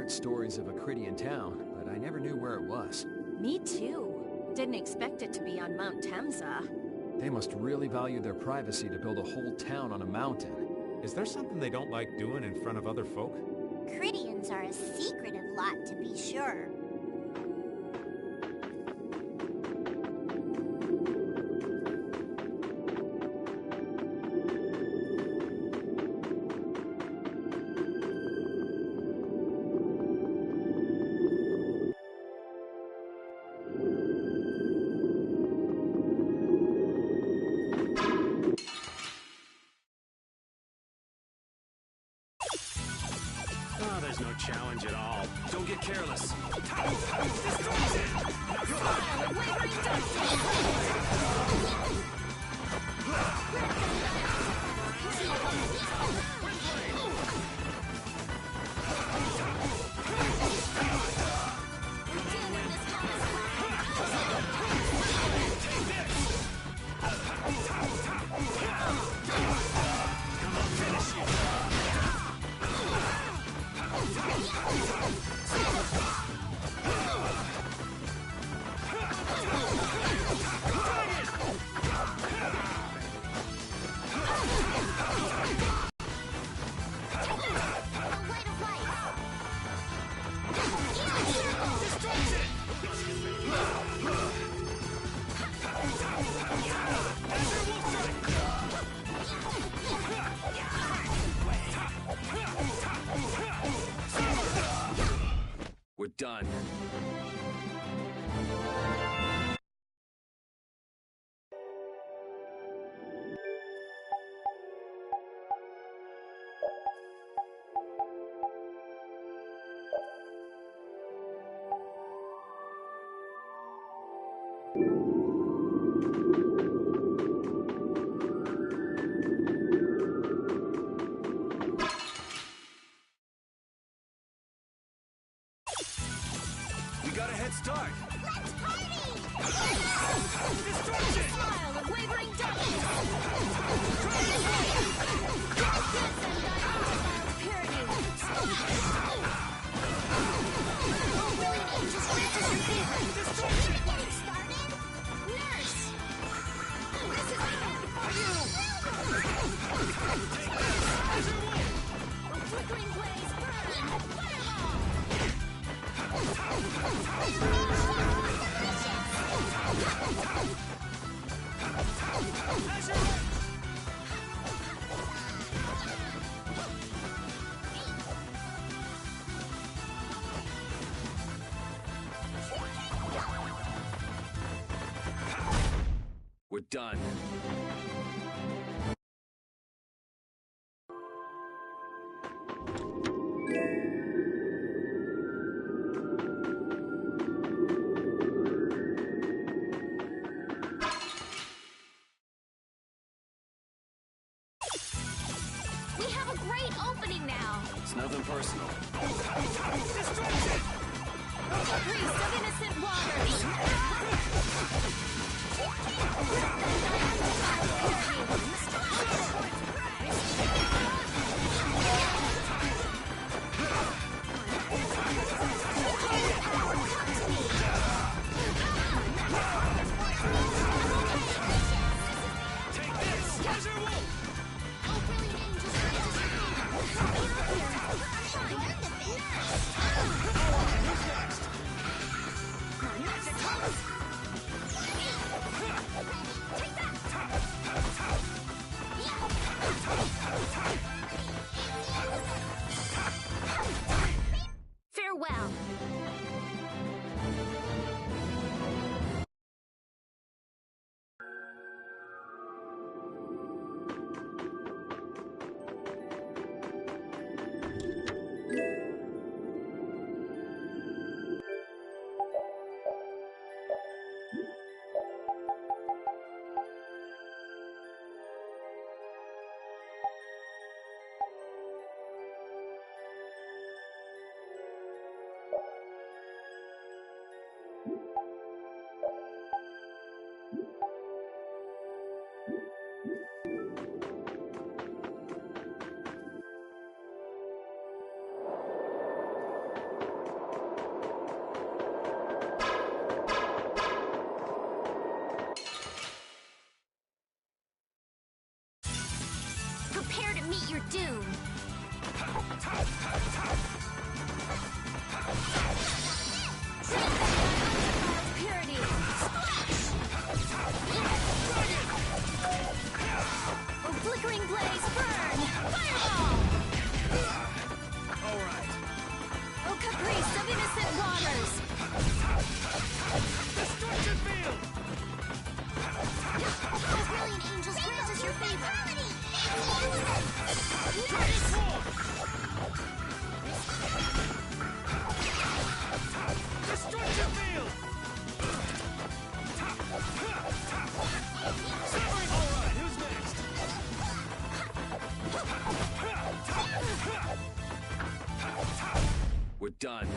heard stories of a Cridian town, but I never knew where it was. Me too. Didn't expect it to be on Mount Temsa. They must really value their privacy to build a whole town on a mountain. Is there something they don't like doing in front of other folk? Cridians are a secretive lot, to be sure. Oh, there's no challenge at all. Don't get careless. We're done. We got a head start. Let's party! Destruction! Smile of wavering darkness! Getting started? Nurse! This is a flickering blaze burn! Fireball! We're done. We have a great opening now! It's nothing personal. Priest of innocent waters! doom. Purity. Oh, flickering blaze, burn! Fireball! All right. Oh, caprice of innocent waters! Destruction field! Oh, brilliant angels, grant us your favor! Transform! Destruction field! Severing! All right, who's next? We're done.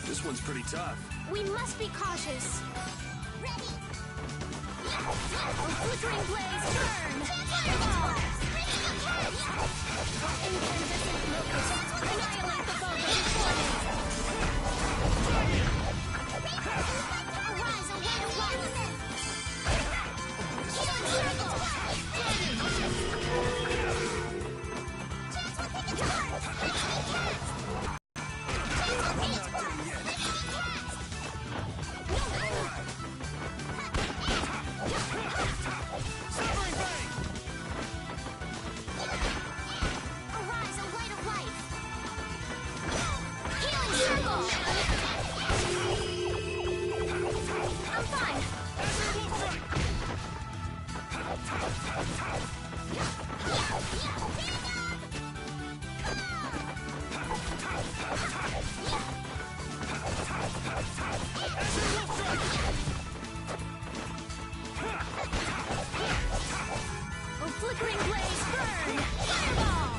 This one's pretty tough. We must be cautious. Ready. Oh, flickering blaze, burn! Fireball! Incandescent locust, annihilate the foe before them. Arise, away to one! Healing circle! Chance will take its heart! Severing bang! Arise, a light of life! Healing circle! I'm fine! Azure Wolf Strike! Azure Wolf Strike! Oh, flickering blaze, burn! Fireball!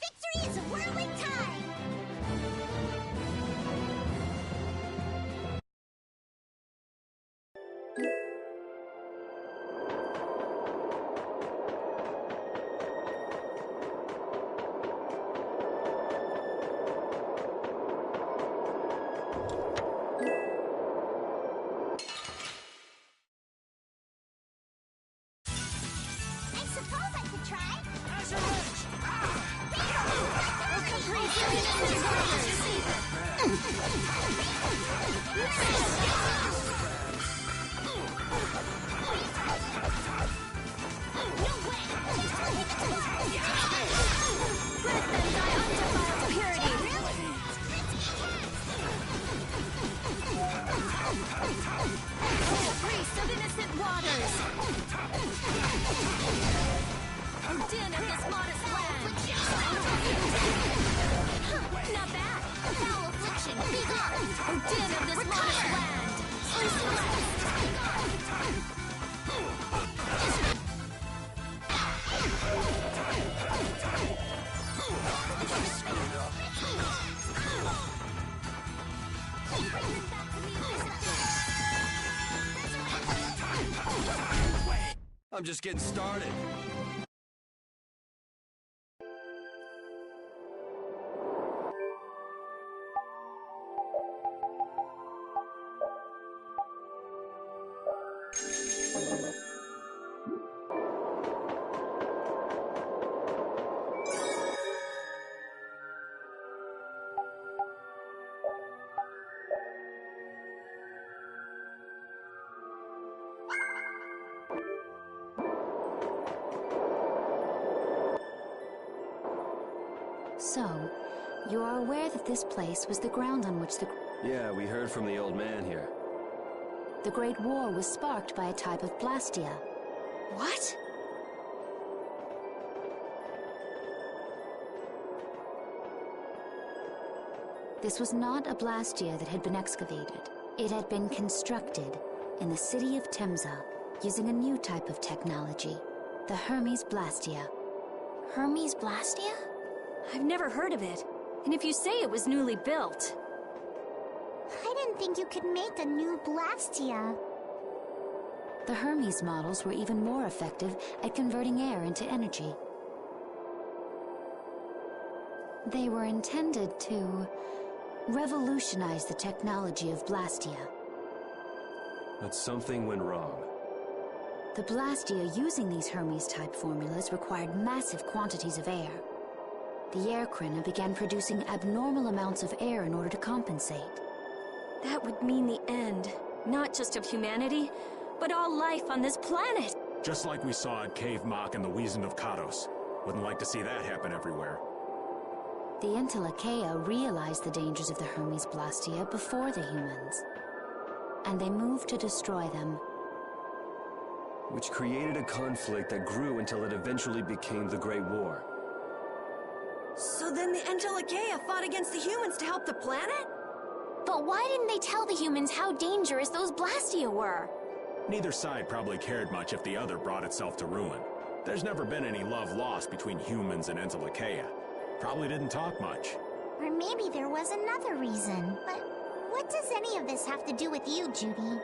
Victory is a whirling tide! I suppose I could try. Azure Edge! Oh, caprice of innocent No way! Let them die undefiled purity! Caprice of innocent waters! Oh, din of this modest land! Not bad! Foul affliction, be gone! Oh, din of this modest land! I'm just getting started. So, you are aware that this place was the ground on which the... Yeah, we heard from the old man here. The Great War was sparked by a type of Blastia. What? This was not a Blastia that had been excavated. It had been constructed in the city of Temza using a new type of technology, the Hermes Blastia. Hermes Blastia? I've never heard of it. And if you say it was newly built... I didn't think you could make a new Blastia. The Hermes models were even more effective at converting air into energy. They were intended to revolutionize the technology of Blastia. But something went wrong. The Blastia using these Hermes-type formulas required massive quantities of air. The Airkrina began producing abnormal amounts of air in order to compensate. That would mean the end, not just of humanity, but all life on this planet. Just like we saw at Cave Mach and the Wiesen of Kados. Wouldn't like to see that happen everywhere. The Entelekea realized the dangers of the Hermes Blastia before the humans, and they moved to destroy them. Which created a conflict that grew until it eventually became the Great War. So then the Entelekea fought against the humans to help the planet? But why didn't they tell the humans how dangerous those Blastia were? Neither side probably cared much if the other brought itself to ruin. There's never been any love lost between humans and Entelekea. Probably didn't talk much. Or maybe there was another reason. But what does any of this have to do with you, Judy?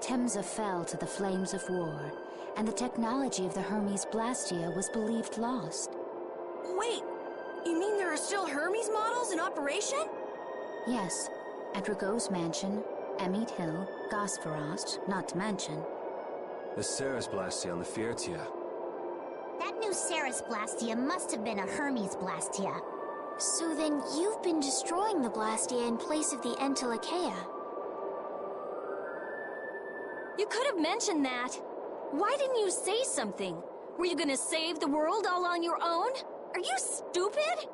Temza fell to the flames of war, and the technology of the Hermes Blastia was believed lost. Wait, you mean there are still Hermes models in operation? Yes, at Rago's mansion, Emmett Hill, Gosferost, not to mention. The Ceres Blastia on the Fiertia. That new Ceres Blastia must have been a Hermes Blastia. So then you've been destroying the Blastia in place of the Entelekea. You could have mentioned that. Why didn't you say something? Were you gonna save the world all on your own? Are you stupid?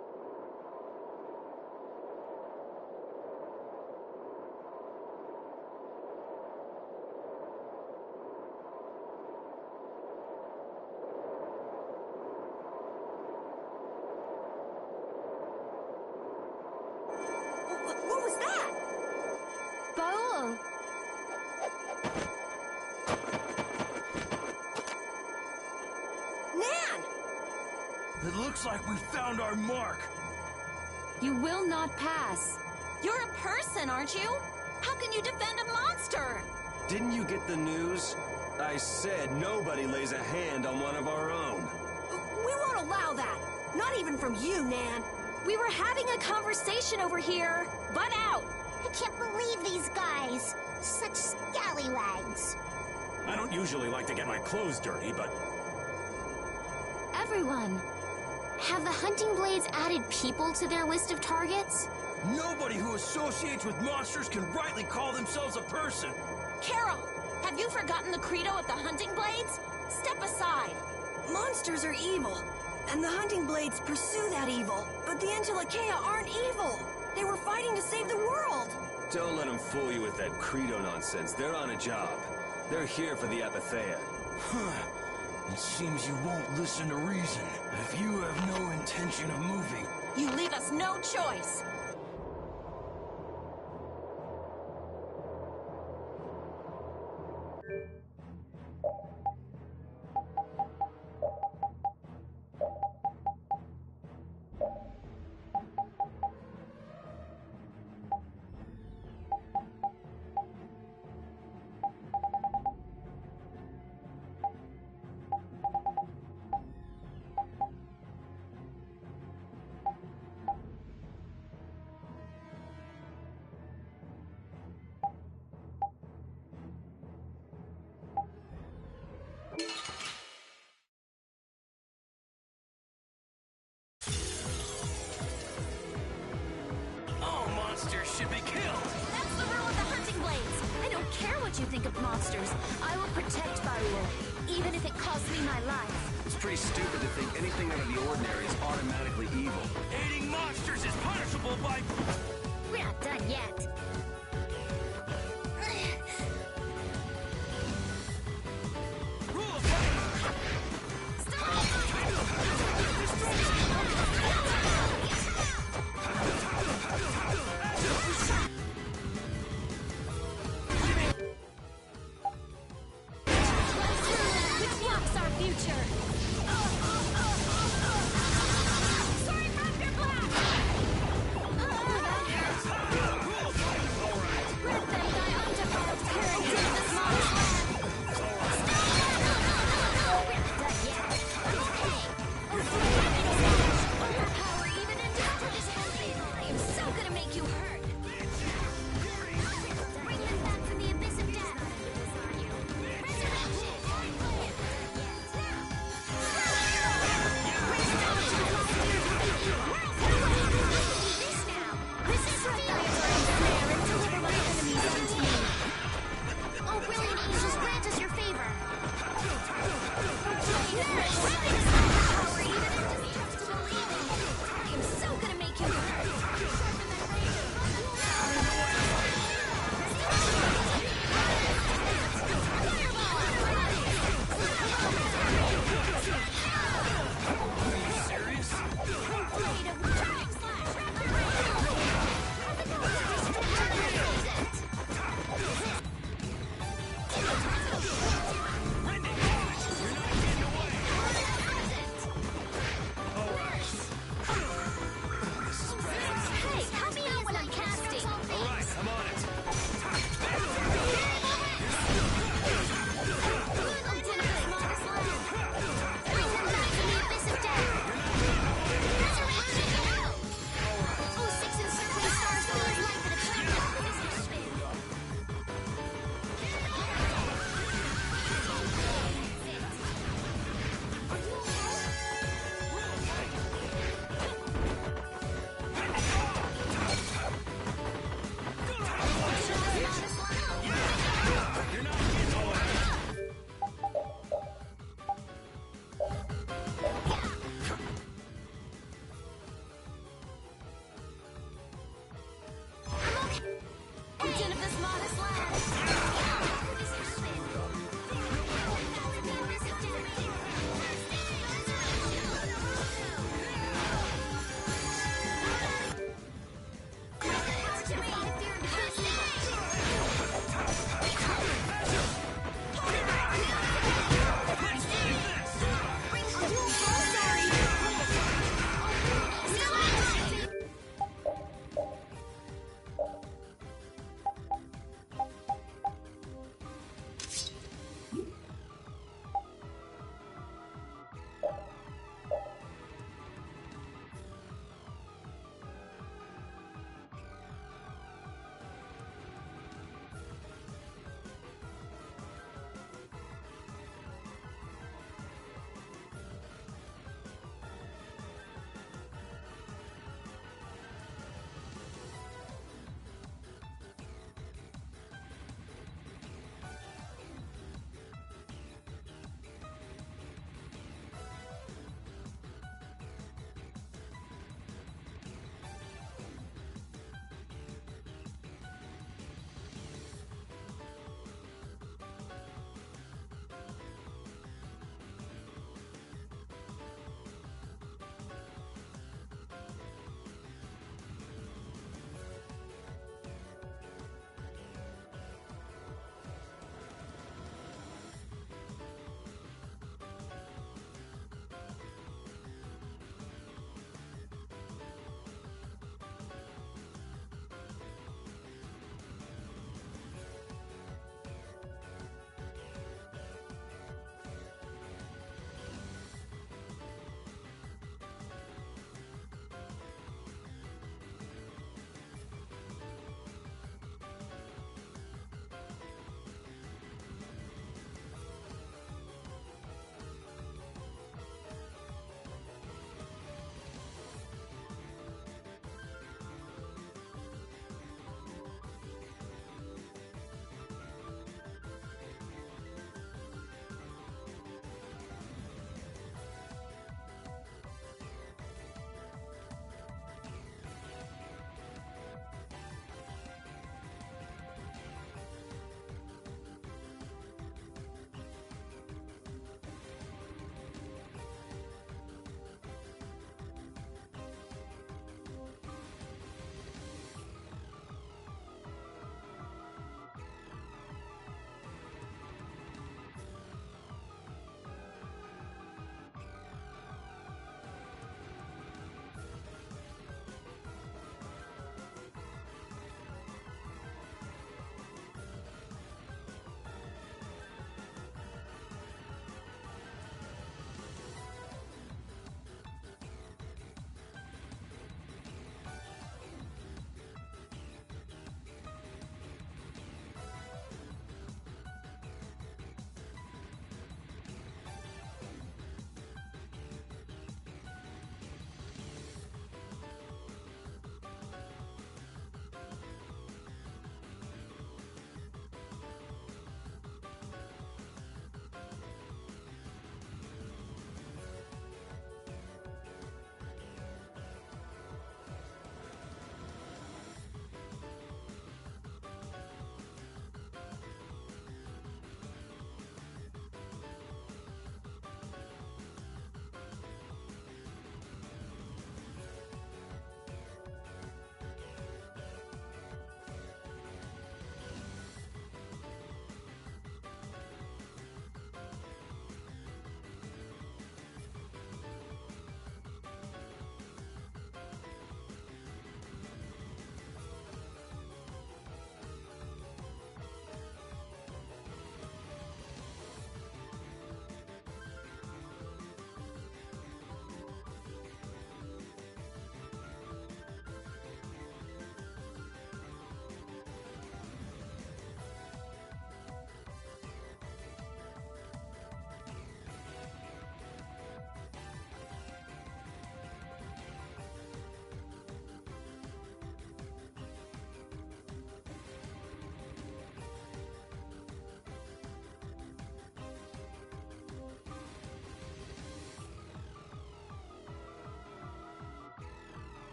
What was that? Paolo! Nan! It looks like we found our mark. You will not pass. You're a person, aren't you? How can you defend a monster? Didn't you get the news? I said nobody lays a hand on one of our own. We won't allow that. Not even from you, Nan. We were having a conversation over here. Butt out! I can't believe these guys. Such scallywags. I don't usually like to get my clothes dirty, but Everyone! Have the hunting blades added people to their list of targets? Nobody who associates with monsters can rightly call themselves a person. Carol, have you forgotten the credo of the hunting blades? Step aside. Monsters are evil, and the hunting blades pursue that evil. But the Entelekea aren't evil. They were fighting to save the world. Don't let them fool you with that credo nonsense. They're on a job. They're here for the Apatheia. It seems you won't listen to reason. If you have no intention of moving, You leave us no choice. all monsters should be killed. That's the rule of the hunting blades! I don't care what you think of monsters. I will protect Barul, even if it costs me my life. It's pretty stupid to think anything out of the ordinary is automatically evil. Aiding monsters is punishable by... We're not done yet. Rule of thumb. Which blocks our future? Sorry, Raptor Blast! Let them die undeveloped characters of this modest land! We're not done yet. I'm okay. Overpower even into I am so gonna make you hurt! Bring them back from the abyss of death. Resurrection!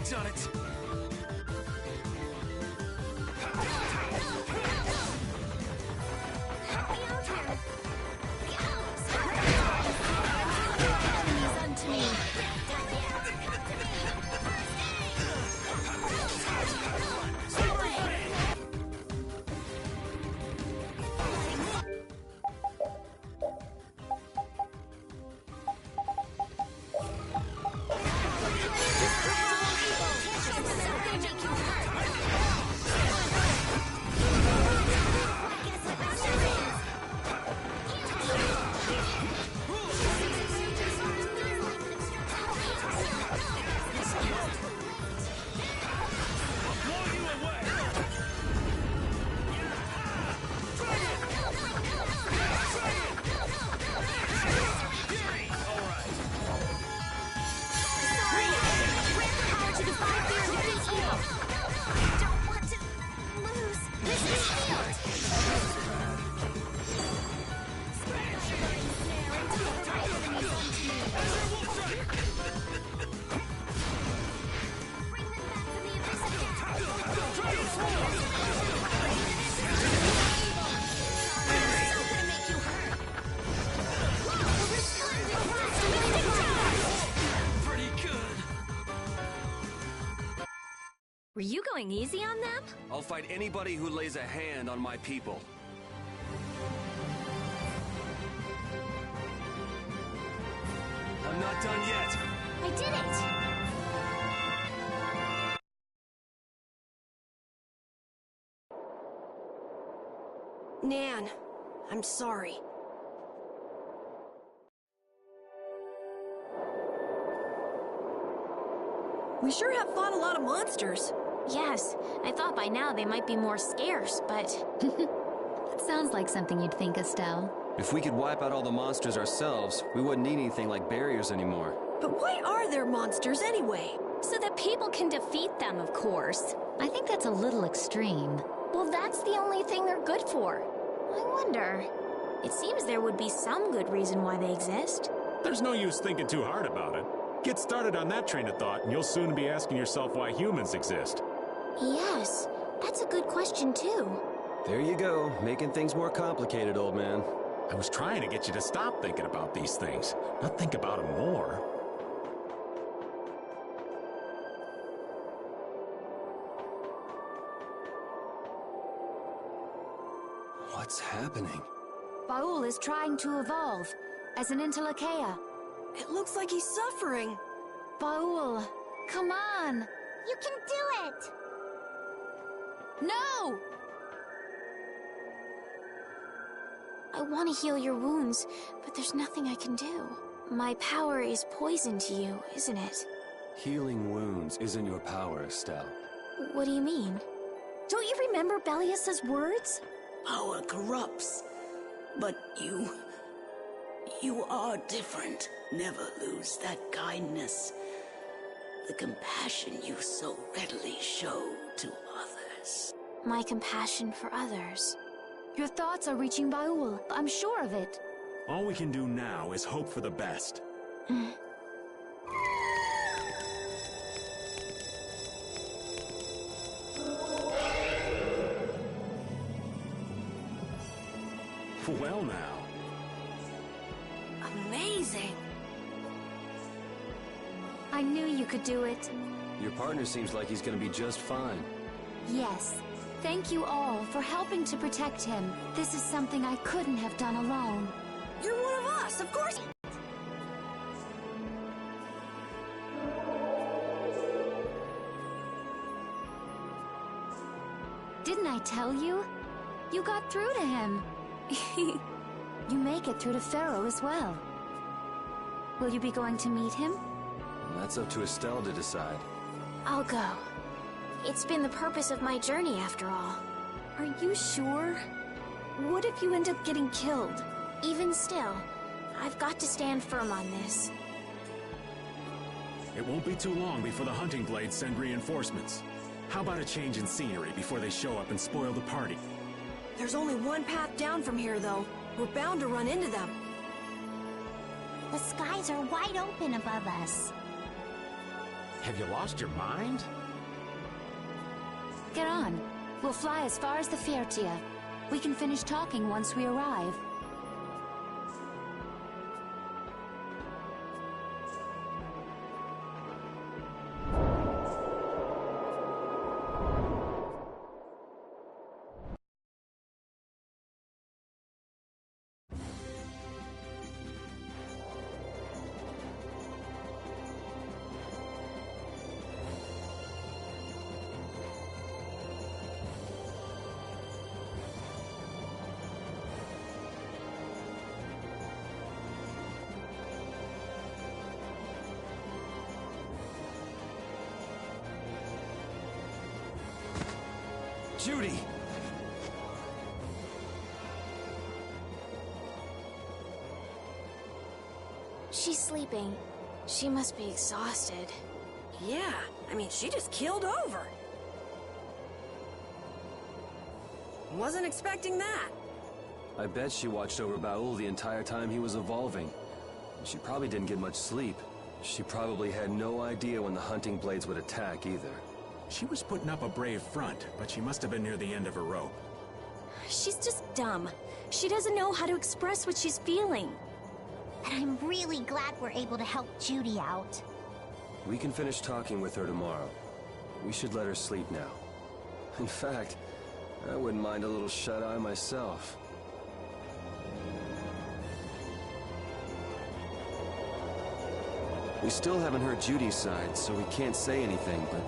have done it. Were you going easy on them? I'll fight anybody who lays a hand on my people. I'm not done yet. I did it! Nan, I'm sorry. We sure have fought a lot of monsters. Yes, I thought by now they might be more scarce, but... That sounds like something you'd think, Estelle. If we could wipe out all the monsters ourselves, we wouldn't need anything like barriers anymore. But why are there monsters anyway? So that people can defeat them, of course. I think that's a little extreme. Well, that's the only thing they're good for. I wonder... It seems there would be some good reason why they exist. There's no use thinking too hard about it. Get started on that train of thought, and you'll soon be asking yourself why humans exist. Yes, that's a good question, too. There you go, making things more complicated, old man. I was trying to get you to stop thinking about these things, not think about them more. What's happening? Baul is trying to evolve as an Interlakeia. It looks like he's suffering. Baul, come on! You can do it! No! I want to heal your wounds, but there's nothing I can do. My power is poison to you, isn't it? Healing wounds isn't your power, Estelle. What do you mean? Don't you remember Bellius's words? Power corrupts, but you are different. Never lose that kindness, the compassion you so readily show to others. My compassion for others. Your thoughts are reaching Baul. I'm sure of it. All we can do now is hope for the best. Well now. Amazing. I knew you could do it. Your partner seems like he's gonna be just fine. Yes. Thank you all for helping to protect him. This is something I couldn't have done alone. You're one of us, of course. Didn't I tell you? You got through to him. You make it through to Pharaoh as well. Will you be going to meet him? That's up to Estelle to decide. I'll go. It's been the purpose of my journey, after all. Are you sure? What if you end up getting killed? Even still, I've got to stand firm on this. It won't be too long before the hunting blades send reinforcements. How about a change in scenery before they show up and spoil the party? There's only one path down from here, though. We're bound to run into them. The skies are wide open above us. Have you lost your mind? Get on. We'll fly as far as the Vesperia. We can finish talking once we arrive. Judy! She's sleeping. She must be exhausted. Yeah, I mean, she just keeled over. Wasn't expecting that. I bet she watched over Baul the entire time he was evolving. She probably didn't get much sleep. She probably had no idea when the hunting blades would attack either. She was putting up a brave front, but she must have been near the end of her rope. She's just dumb. She doesn't know how to express what she's feeling. And I'm really glad we're able to help Judy out. We can finish talking with her tomorrow. We should let her sleep now. In fact, I wouldn't mind a little shut-eye myself. We still haven't heard Judy's side, so we can't say anything, but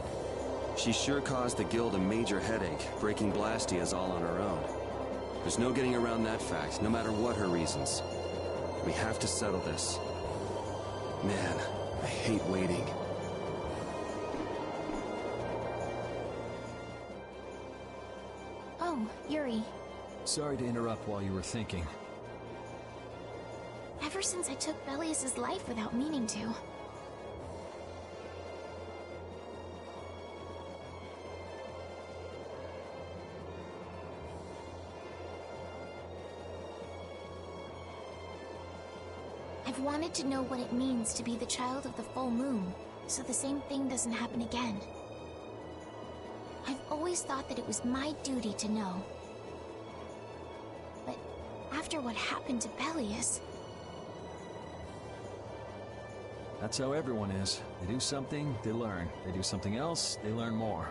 she sure caused the guild a major headache, breaking Blastias all on her own. There's no getting around that fact, no matter what her reasons. We have to settle this. Man, I hate waiting. Oh, Yuri. Sorry to interrupt while you were thinking. Ever since I took Belius's life without meaning to. I've wanted to know what it means to be the child of the full moon, so the same thing doesn't happen again. I've always thought that it was my duty to know. But after what happened to Belius... That's how everyone is. They do something, they learn. They do something else, they learn more.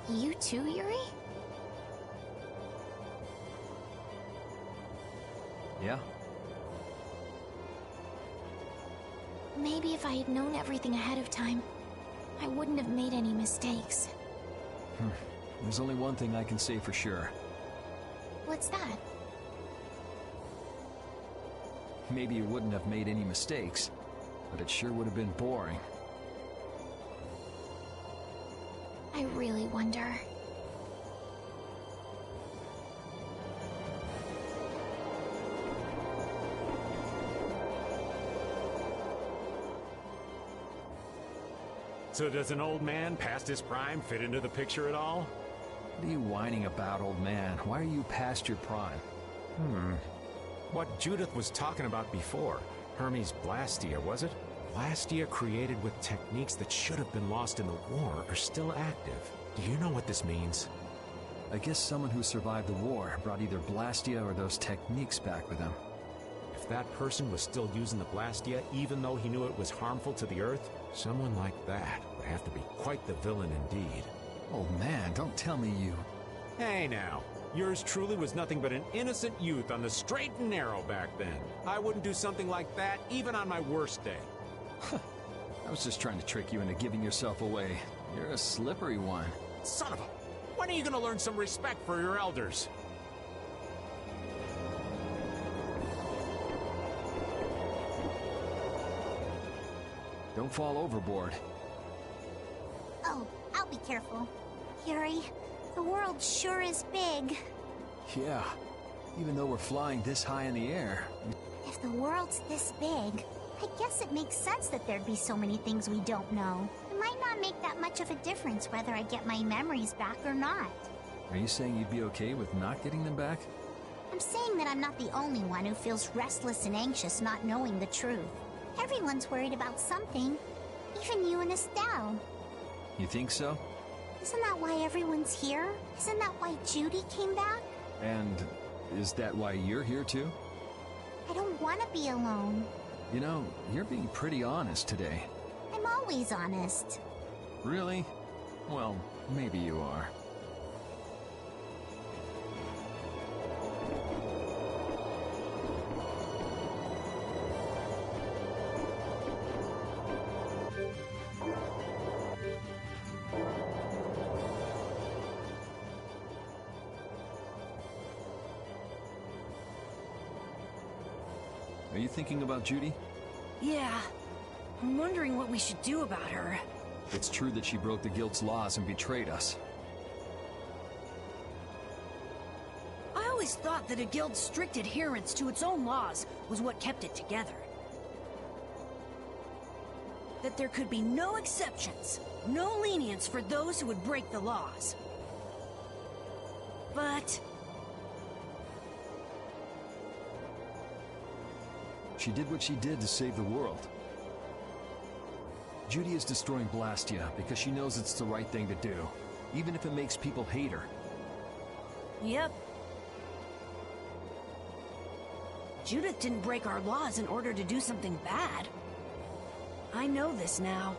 You too, Yuri? Yeah? Maybe if I had known everything ahead of time, I wouldn't have made any mistakes. There's only one thing I can say for sure. What's that? Maybe you wouldn't have made any mistakes, but it sure would have been boring. I really wonder. So does an old man past his prime fit into the picture at all? What are you whining about, old man? Why are you past your prime? What Judith was talking about before. Hermes Blastia, was it? Blastia created with techniques that should have been lost in the war are still active. Do you know what this means? I guess someone who survived the war brought either Blastia or those techniques back with him. If that person was still using the Blastia, even though he knew it was harmful to the Earth, someone like that would have to be quite the villain indeed. Old man, don't tell me you... Hey now, yours truly was nothing but an innocent youth on the straight and narrow back then. I wouldn't do something like that even on my worst day. I was just trying to trick you into giving yourself away. You're a slippery one. Son of a... When are you gonna learn some respect for your elders? Don't fall overboard. Oh, I'll be careful. Yuri, the world sure is big. Yeah, even though we're flying this high in the air. If the world's this big, I guess it makes sense that there'd be so many things we don't know. It might not make that much of a difference whether I get my memories back or not. Are you saying you'd be okay with not getting them back? I'm saying that I'm not the only one who feels restless and anxious not knowing the truth. Everyone's worried about something. Even you and Estelle. You think so? Isn't that why everyone's here? Isn't that why Judy came back? And is that why you're here too? I don't want to be alone. You know, you're being pretty honest today. I'm always honest. Really? Well, maybe you are. Are you thinking about Judy? Yeah. I'm wondering what we should do about her. It's true that she broke the Guild's laws and betrayed us. I always thought that a guild's strict adherence to its own laws was what kept it together. That there could be no exceptions, no lenience for those who would break the laws. But she did what she did to save the world. Judy is destroying Blastia because she knows it's the right thing to do, even if it makes people hate her. Yep. Judith didn't break our laws in order to do something bad. I know this now.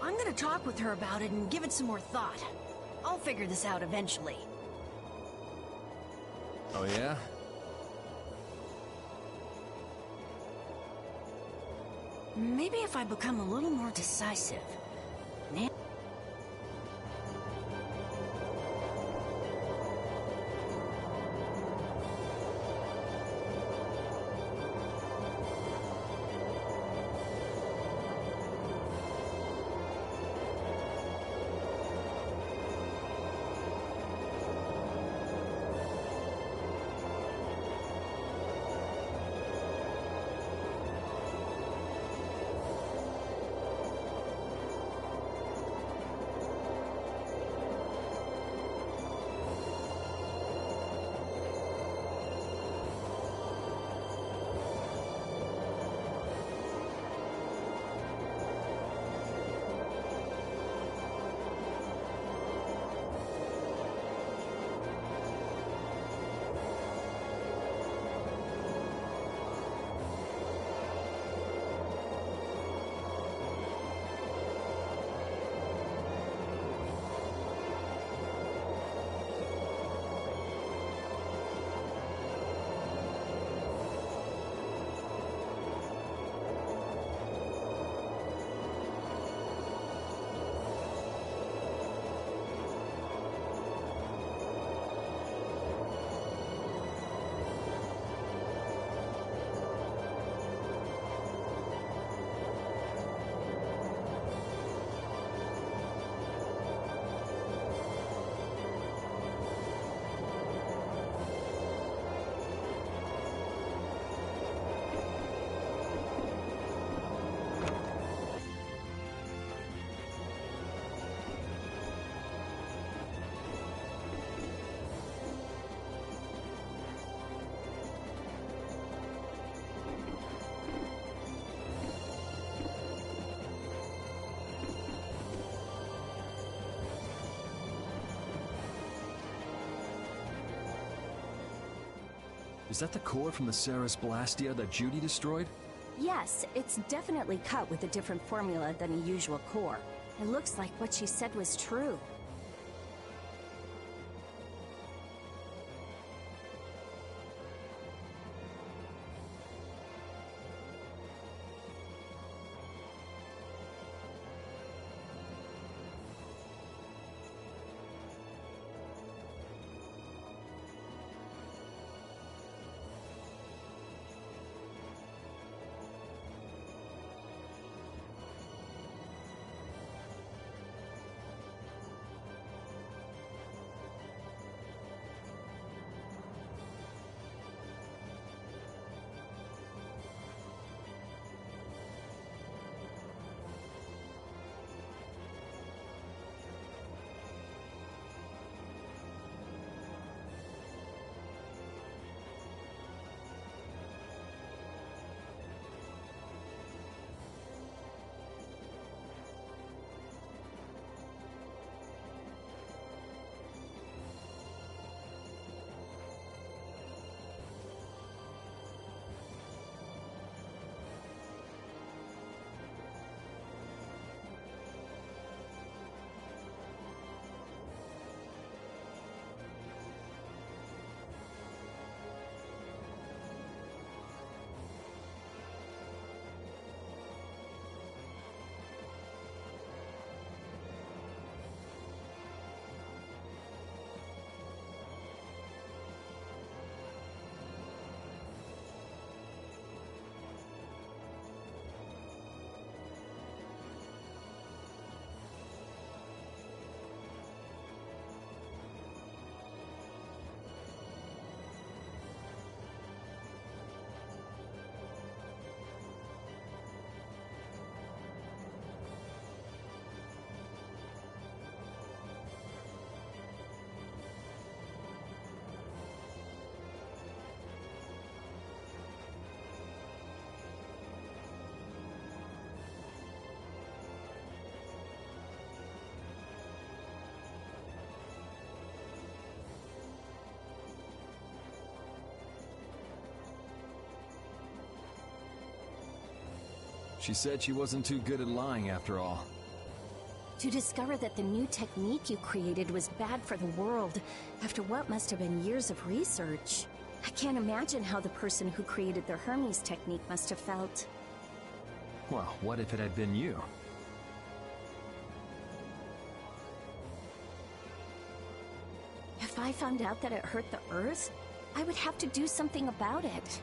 I'm gonna talk with her about it and give it some more thought. I'll figure this out eventually. Oh yeah? Maybe if I become a little more decisive. Is that the core from the Ceres Blastia that Judy destroyed? Yes, it's definitely cut with a different formula than a usual core. It looks like what she said was true. She said she wasn't too good at lying after all. To discover that the new technique you created was bad for the world, after what must have been years of research. I can't imagine how the person who created the Hermes technique must have felt. Well, what if it had been you? If I found out that it hurt the Earth, I would have to do something about it.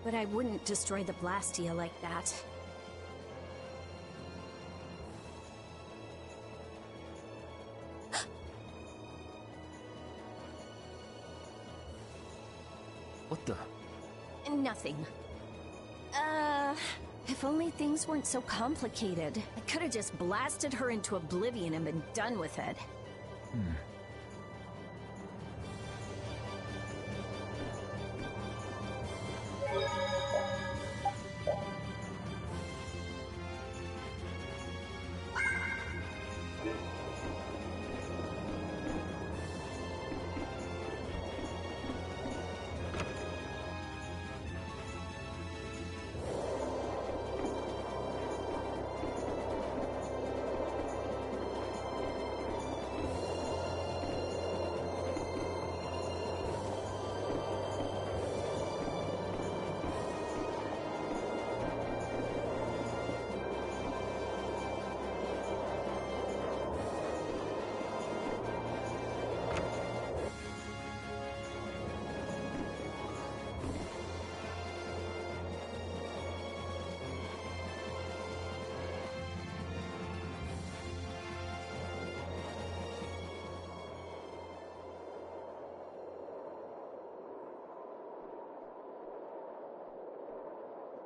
But I wouldn't destroy the Blastia like that. What the? Nothing. If only things weren't so complicated. I could have just blasted her into oblivion and been done with it.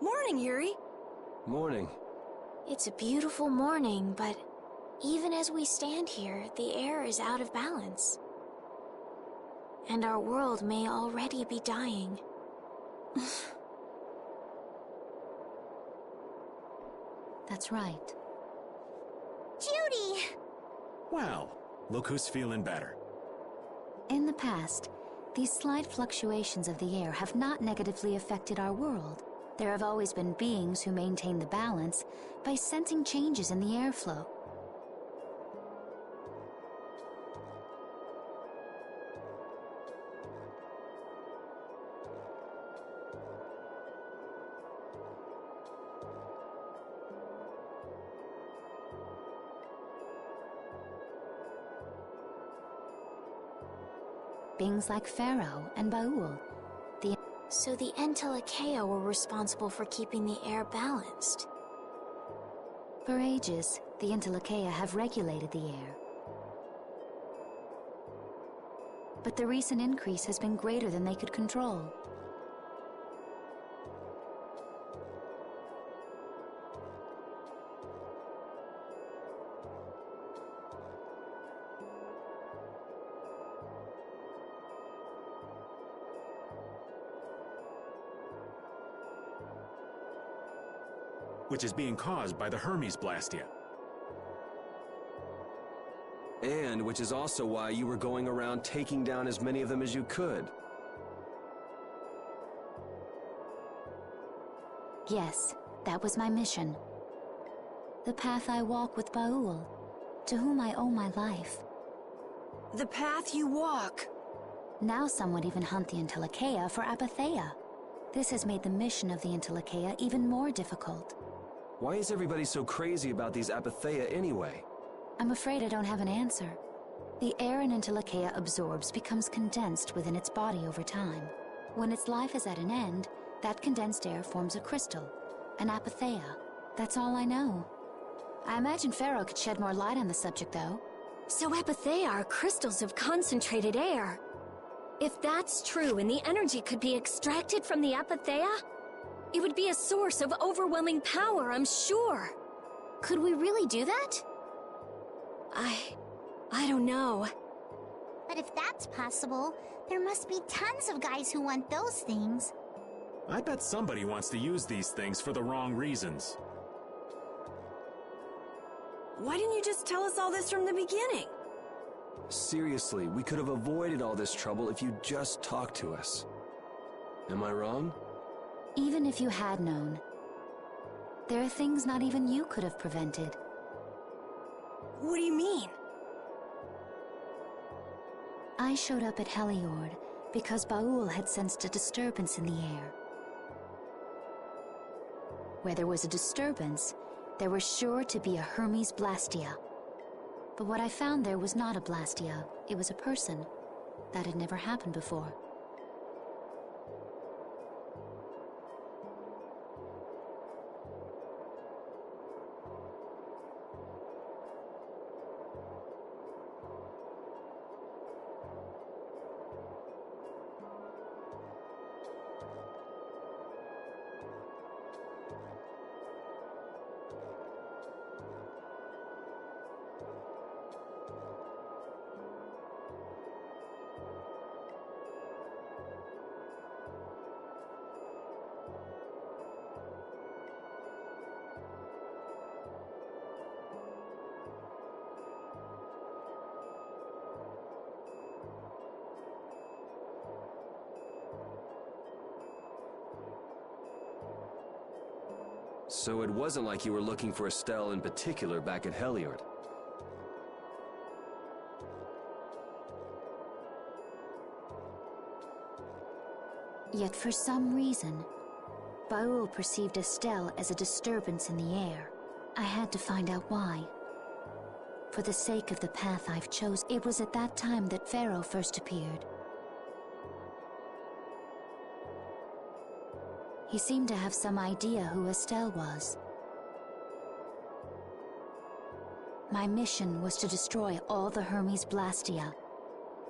Morning, Yuri. Morning. It's a beautiful morning, but even as we stand here, the air is out of balance. And our world may already be dying. That's right. Judy! Well, look who's feeling better. In the past, these slight fluctuations of the air have not negatively affected our world. There have always been beings who maintain the balance by sensing changes in the airflow. Beings like Pharaoh and Baul. So the Entelekea were responsible for keeping the air balanced. For ages, the Entelekea have regulated the air. But the recent increase has been greater than they could control. Which is being caused by the Hermes Blastia. And which is also why you were going around taking down as many of them as you could. Yes, that was my mission. The path I walk with Baul, to whom I owe my life. The path you walk. Now some would even hunt the Entelekea for Apatheia. This has made the mission of the Entelekea even more difficult. Why is everybody so crazy about these Apatheia anyway? I'm afraid I don't have an answer. The air an Entelekea absorbs becomes condensed within its body over time. When its life is at an end, that condensed air forms a crystal, an Apatheia. That's all I know. I imagine Pharaoh could shed more light on the subject, though. So Apatheia are crystals of concentrated air. If that's true and the energy could be extracted from the Apatheia, it would be a source of overwhelming power, I'm sure. Could we really do that? I don't know. But if that's possible, there must be tons of guys who want those things. I bet somebody wants to use these things for the wrong reasons. Why didn't you just tell us all this from the beginning? Seriously, we could have avoided all this trouble if you just talked to us. Am I wrong? Even if you had known, There are things not even you could have prevented. What do you mean? I showed up at Heliord because Baul had sensed a disturbance in the air. Where there was a disturbance, there was sure to be a Hermes Blastia. But what I found there was not a Blastia, it was a person. That had never happened before. So it wasn't like you were looking for Estelle in particular back at Heliord. Yet for some reason, Baul perceived Estelle as a disturbance in the air. I had to find out why. For the sake of the path I've chosen, it was at that time that Pharaoh first appeared. He seemed to have some idea who Estelle was. My mission was to destroy all the Hermes Blastia.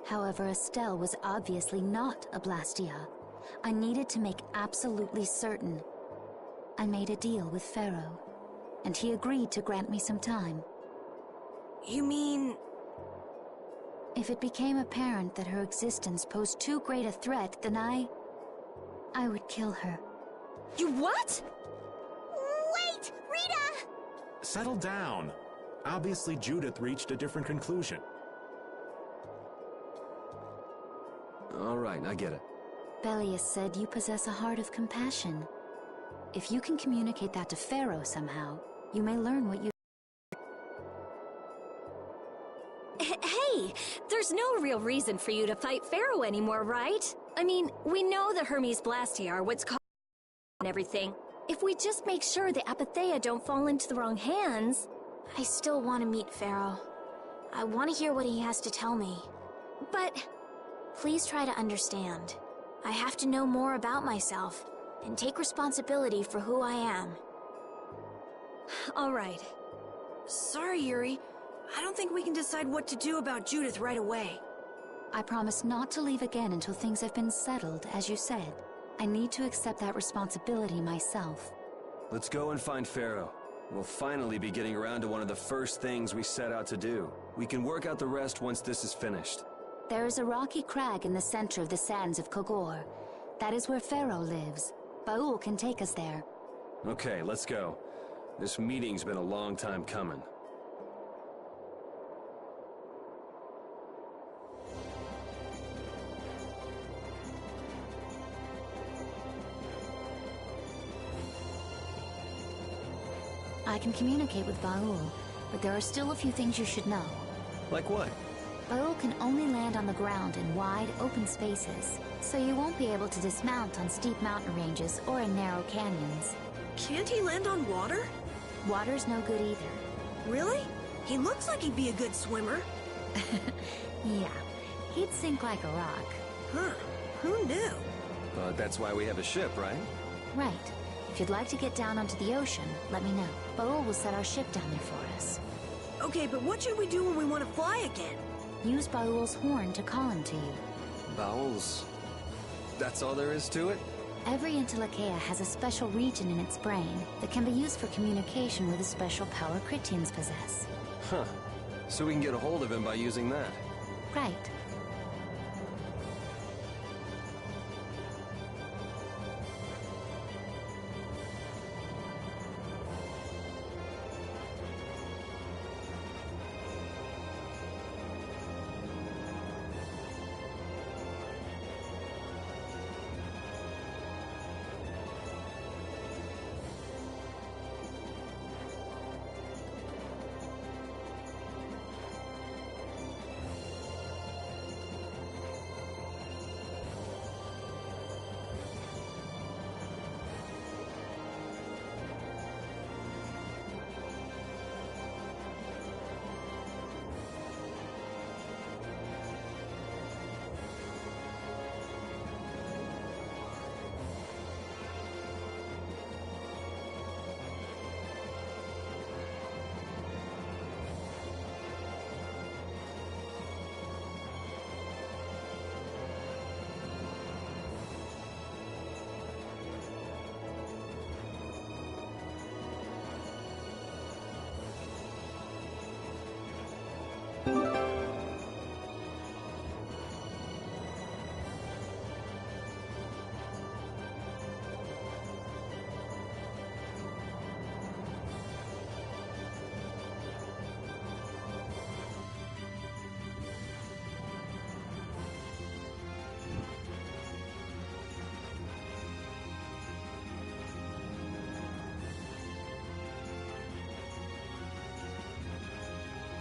However, Estelle was obviously not a Blastia. I needed to make absolutely certain. I made a deal with Pharaoh, and he agreed to grant me some time. You mean... If it became apparent that her existence posed too great a threat, then I would kill her. You what? Wait! Rita! Settle down. Obviously, Judith reached a different conclusion. All right, I get it. Belius said you possess a heart of compassion. If you can communicate that to Pharaoh somehow, you may learn what you... Hey! There's no real reason for you to fight Pharaoh anymore, right? I mean, we know the Hermes Blastia are what's causing and everything. If we just make sure the Apatheia don't fall into the wrong hands... I still want to meet Pharaoh. I want to hear what he has to tell me. But... Please try to understand. I have to know more about myself, and take responsibility for who I am. All right. Sorry, Yuri. I don't think we can decide what to do about Judith right away. I promise not to leave again until things have been settled, as you said. I need to accept that responsibility myself. Let's go and find Pharaoh. We'll finally be getting around to one of the first things we set out to do. We can work out the rest once this is finished. There is a rocky crag in the center of the sands of Kogor. That is where Pharaoh lives. Baul can take us there. Okay, let's go. This meeting's been a long time coming. I can communicate with Baul, but there are still a few things you should know. Like what? Baul can only land on the ground in wide, open spaces, so you won't be able to dismount on steep mountain ranges or in narrow canyons. Can't he land on water? Water's no good either. Really? He looks like he'd be a good swimmer. Yeah, he'd sink like a rock. Huh. Who knew? But that's why we have a ship, right? Right. If you'd like to get down onto the ocean, let me know. Baul will set our ship down there for us. Okay, but what should we do when we want to fly again? Use Baul's horn to call him to you. Bowels. That's all there is to it? Every Intellicaea has a special region in its brain that can be used for communication with a special power Critians possess. Huh. So we can get a hold of him by using that. Right.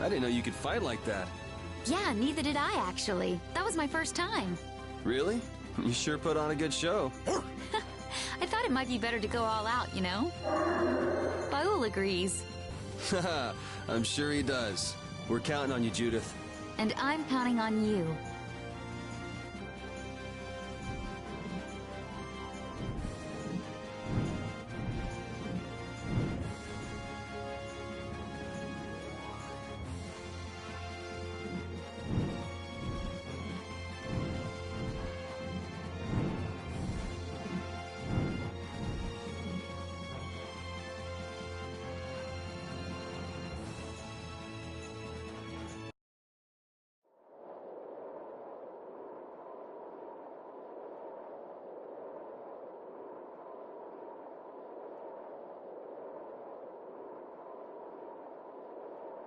I didn't know you could fight like that. Yeah, neither did I, actually. That was my first time. Really? You sure put on a good show. I thought it might be better to go all out, you know? Baul agrees. Haha, I'm sure he does. We're counting on you, Judith. And I'm counting on you.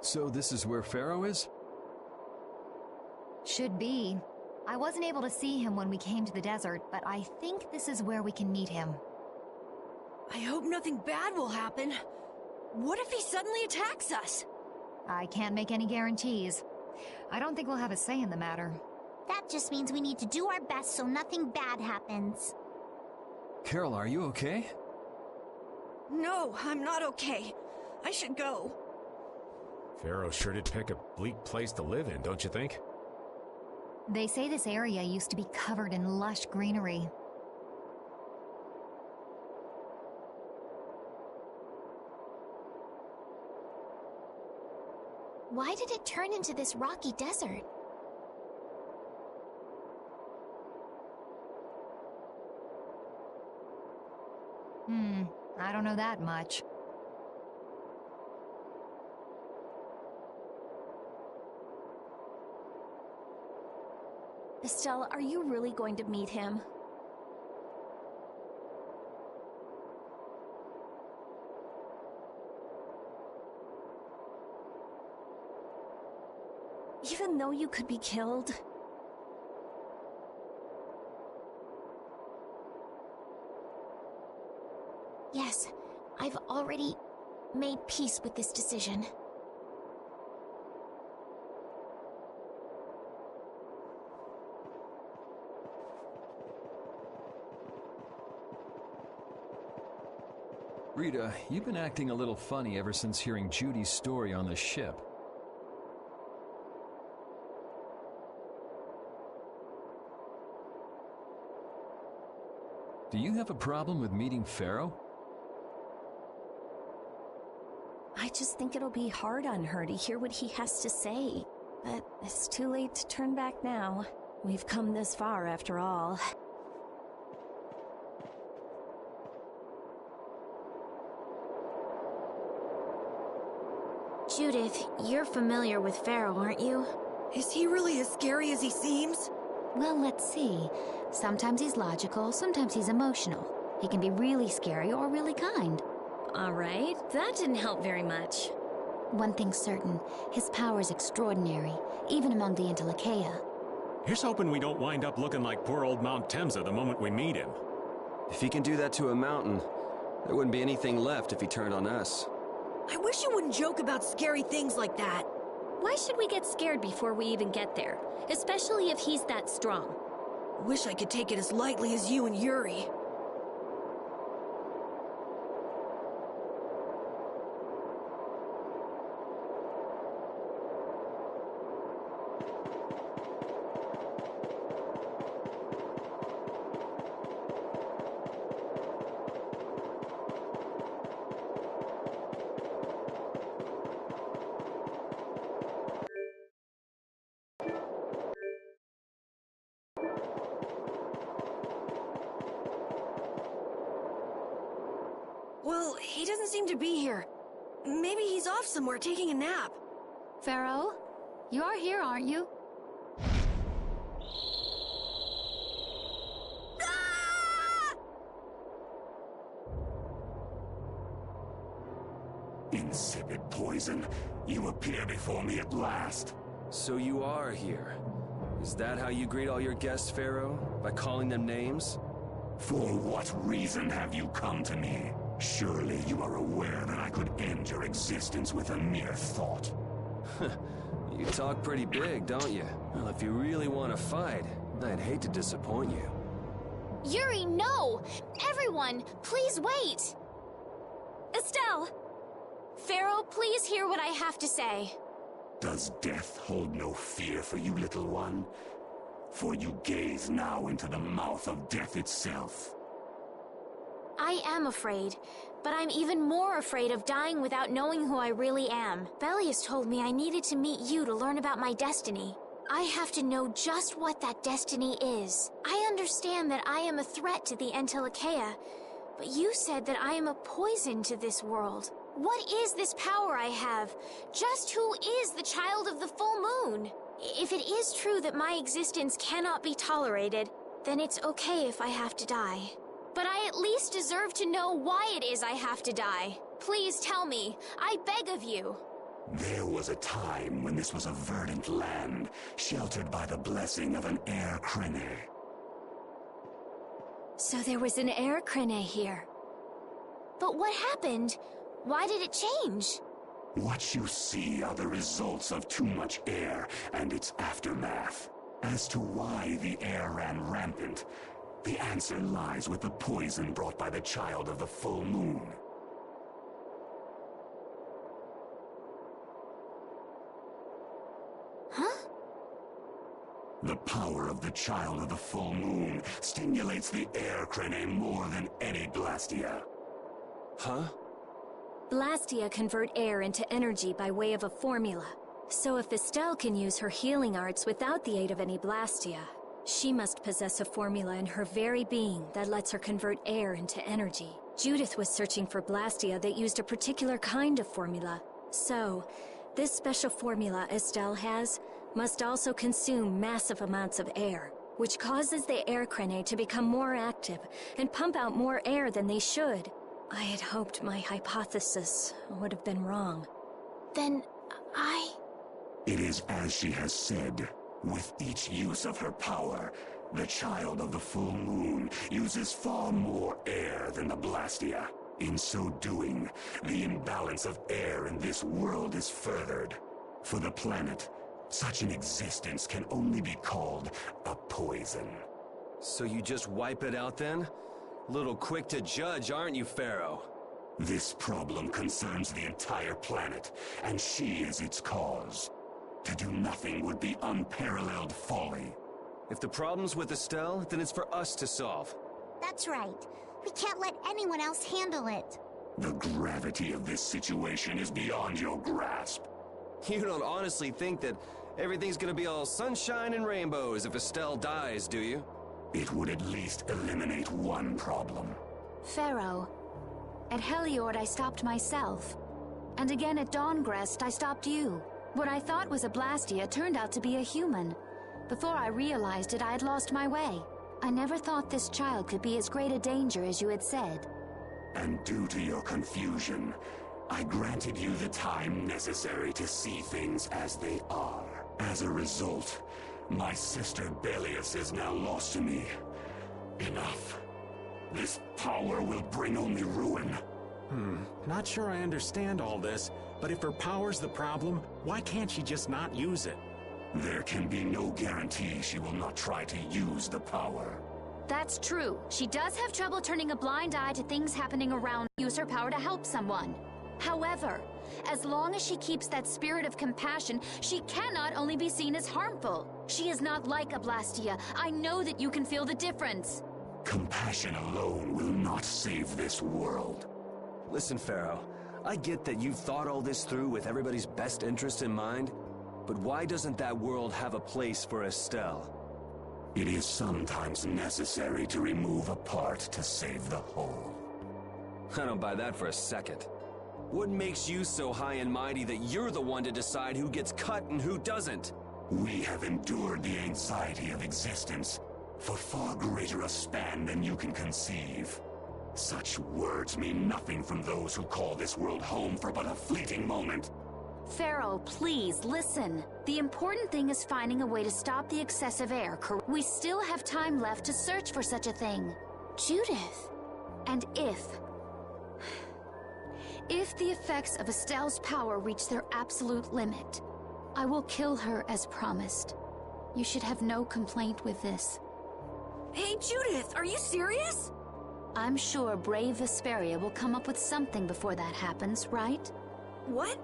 So this is where Pharaoh is? Should be. I wasn't able to see him when we came to the desert, but I think this is where we can meet him. I hope nothing bad will happen. What if he suddenly attacks us? I can't make any guarantees. I don't think we'll have a say in the matter. That just means we need to do our best so nothing bad happens. Carol, are you okay? No, I'm not okay. I should go. Pharaoh sure did pick a bleak place to live in, don't you think? They say this area used to be covered in lush greenery. Why did it turn into this rocky desert? I don't know that much. Estelle, are you really going to meet him? Even though you could be killed? Yes, I've already made peace with this decision. Rita, you've been acting a little funny ever since hearing Judy's story on the ship. Do you have a problem with meeting Pharaoh? I just think it'll be hard on her to hear what he has to say. But it's too late to turn back now. We've come this far after all. Judith, you're familiar with Pharaoh, aren't you? Is he really as scary as he seems? Well, let's see. Sometimes he's logical, sometimes he's emotional. He can be really scary or really kind. Alright, that didn't help very much. One thing's certain, his power's extraordinary, even among the Intellikeia. Here's hoping we don't wind up looking like poor old Mount Temsa the moment we meet him. If he can do that to a mountain, there wouldn't be anything left if he turned on us. I wish you wouldn't joke about scary things like that. Why should we get scared before we even get there? Especially if he's that strong. Wish I could take it as lightly as you and Yuri. Well, he doesn't seem to be here. Maybe he's off somewhere taking a nap. Pharaoh, you are here, aren't you? Insipid poison, you appear before me at last. So you are here. Is that how you greet all your guests, Pharaoh? By calling them names? For what reason have you come to me? Surely you are aware that I could end your existence with a mere thought. You talk pretty big, don't you? Well, if you really want to fight, I'd hate to disappoint you. Yuri, no! Everyone, please wait! Estelle! Pharaoh, please hear what I have to say. Does death hold no fear for you, little one? For you gaze now into the mouth of death itself. I am afraid, but I'm even more afraid of dying without knowing who I really am. Velius told me I needed to meet you to learn about my destiny. I have to know just what that destiny is. I understand that I am a threat to the Entelikeia, but you said that I am a poison to this world. What is this power I have? Just who is the child of the full moon? If it is true that my existence cannot be tolerated, then it's okay if I have to die. But I at least deserve to know why it is I have to die. Please tell me. I beg of you. There was a time when this was a verdant land, sheltered by the blessing of an air crene. So there was an air crene here. But what happened? Why did it change? What you see are the results of too much air and its aftermath. As to why the air ran rampant, the answer lies with the poison brought by the child of the full moon. Huh? The power of the child of the full moon stimulates the air crene more than any Blastia. Huh? Blastia convert air into energy by way of a formula. So if Estelle can use her healing arts without the aid of any Blastia, she must possess a formula in her very being that lets her convert air into energy. Judith was searching for Blastia that used a particular kind of formula. So, this special formula Estelle has must also consume massive amounts of air, which causes the air crene to become more active and pump out more air than they should. I had hoped my hypothesis would have been wrong. Then, It is as she has said. With each use of her power, the child of the full moon uses far more air than the Blastia. In so doing, the imbalance of air in this world is furthered. For the planet, such an existence can only be called a poison. So you just wipe it out then? Little quick to judge, aren't you, Pharaoh? This problem concerns the entire planet, and she is its cause. To do nothing would be unparalleled folly. If the problem's with Estelle, then it's for us to solve. That's right. We can't let anyone else handle it. The gravity of this situation is beyond your grasp. You don't honestly think that everything's gonna be all sunshine and rainbows if Estelle dies, do you? It would at least eliminate one problem. Pharaoh, at Heliord I stopped myself. And again at Dawngrest I stopped you. What I thought was a Blastia turned out to be a human. Before I realized it, I had lost my way. I never thought this child could be as great a danger as you had said. And due to your confusion, I granted you the time necessary to see things as they are. As a result, my sister Belius is now lost to me. Enough. This power will bring only ruin. Not sure I understand all this, but if her power's the problem, why can't she just not use it? There can be no guarantee she will not try to use the power. That's true. She does have trouble turning a blind eye to things happening around. Use her power to help someone. However, as long as she keeps that spirit of compassion, she cannot only be seen as harmful. She is not like a Blastia. I know that you can feel the difference. Compassion alone will not save this world. Listen, Pharaoh, I get that you've thought all this through with everybody's best interest in mind, but why doesn't that world have a place for Estelle? It is sometimes necessary to remove a part to save the whole. I don't buy that for a second. What makes you so high and mighty that you're the one to decide who gets cut and who doesn't? We have endured the anxiety of existence for far greater a span than you can conceive. Such words mean nothing from those who call this world home for but a fleeting moment. Pharaoh, please, listen. The important thing is finding a way to stop the excessive air. We still have time left to search for such a thing. Judith. And if the effects of Estelle's power reach their absolute limit, I will kill her as promised. You should have no complaint with this. Hey, Judith, are you serious? I'm sure brave Vesperia will come up with something before that happens, right? What?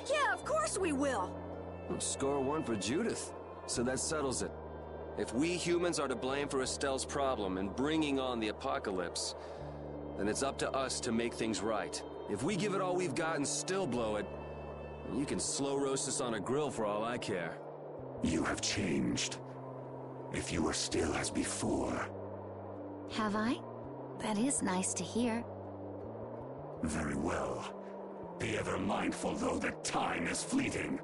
Yeah, of course we will. Well, score one for Judith. So that settles it. If we humans are to blame for Estelle's problem and bringing on the apocalypse, then it's up to us to make things right. If we give it all we've got and still blow it, you can slow roast us on a grill for all I care. You have changed. If you are still as before. Have I? That is nice to hear. Very well. Be ever mindful, though, that time is fleeting.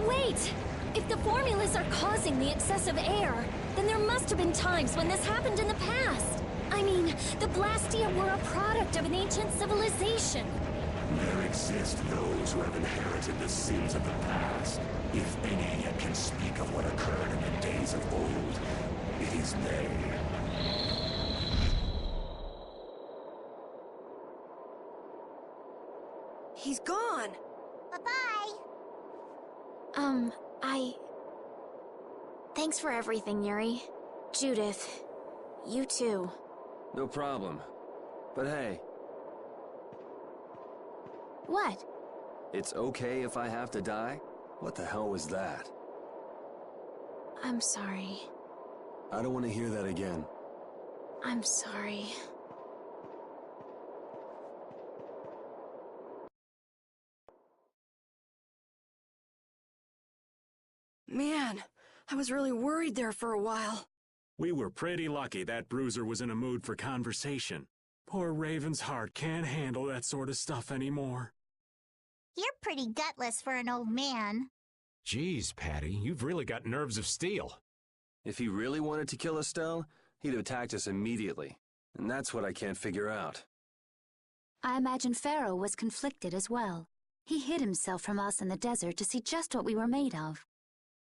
Wait! If the formulas are causing the excessive air, then there must have been times when this happened in the past. I mean, the Blastia were a product of an ancient civilization. There exist those who have inherited the sins of the past. If any yet can speak of what occurred in the days of old, it is they. He's gone. Bye-bye. Thanks for everything, Yuri. Judith, you too. No problem. But hey. What? It's okay if I have to die? What the hell was that? I'm sorry. I don't want to hear that again. I'm sorry. Man, I was really worried there for a while. We were pretty lucky that bruiser was in a mood for conversation. Poor Raven's heart can't handle that sort of stuff anymore. You're pretty gutless for an old man. Geez, Patty, you've really got nerves of steel. If he really wanted to kill Estelle, he'd have attacked us immediately. And that's what I can't figure out. I imagine Pharaoh was conflicted as well. He hid himself from us in the desert to see just what we were made of.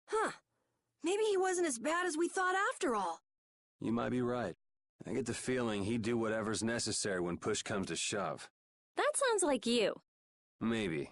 Huh. Maybe he wasn't as bad as we thought after all. You might be right. I get the feeling he'd do whatever's necessary when push comes to shove. That sounds like you. Maybe.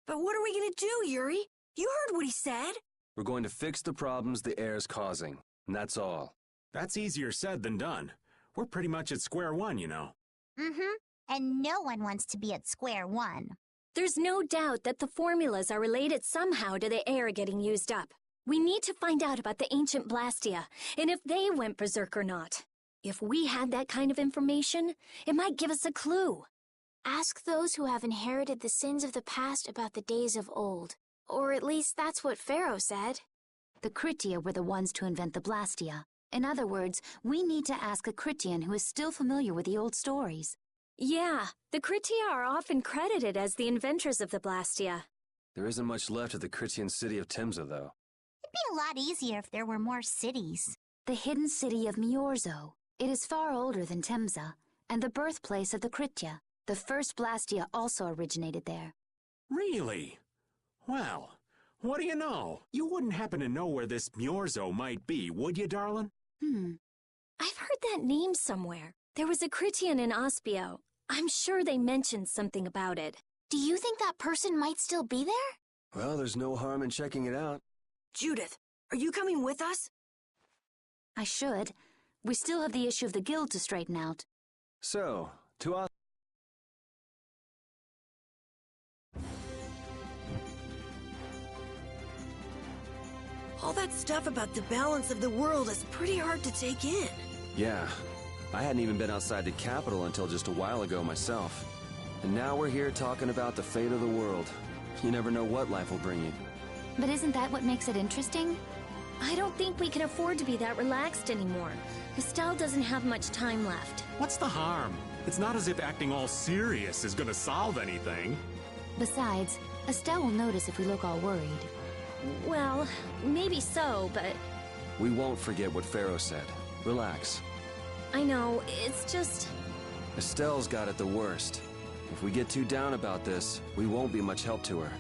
But what are we gonna do, Yuri? You heard what he said. We're going to fix the problems the air's causing, and that's all. That's easier said than done. We're pretty much at square one, you know. Mm-hmm. And no one wants to be at square one. There's no doubt that the formulas are related somehow to the air getting used up. We need to find out about the ancient Blastia, and if they went berserk or not. If we had that kind of information, it might give us a clue. Ask those who have inherited the sins of the past about the days of old. Or at least that's what Pharaoh said. The Kritia were the ones to invent the Blastia. In other words, we need to ask a Kritian who is still familiar with the old stories. Yeah, the Kritia are often credited as the inventors of the Blastia. There isn't much left of the Kritian city of Timza, though. It'd be a lot easier if there were more cities. The hidden city of Miorzo. It is far older than Timza, and the birthplace of the Kritia. The first Blastia also originated there. Really? Well, what do you know? You wouldn't happen to know where this Miorzo might be, would you, darling? I've heard that name somewhere. There was a Kritian in Ospio. I'm sure they mentioned something about it. Do you think that person might still be there? Well, there's no harm in checking it out. Judith, are you coming with us? I should. We still have the issue of the guild to straighten out. So, to us. All that stuff about the balance of the world is pretty hard to take in. Yeah. I hadn't even been outside the capital until just a while ago myself. And now we're here talking about the fate of the world. You never know what life will bring you. But isn't that what makes it interesting? I don't think we can afford to be that relaxed anymore. Estelle doesn't have much time left. What's the harm? It's not as if acting all serious is gonna solve anything. Besides, Estelle will notice if we look all worried. Well, maybe so, but... We won't forget what Pharaoh said. Relax. I know, it's just... Estelle's got it the worst. If we get too down about this, we won't be much help to her.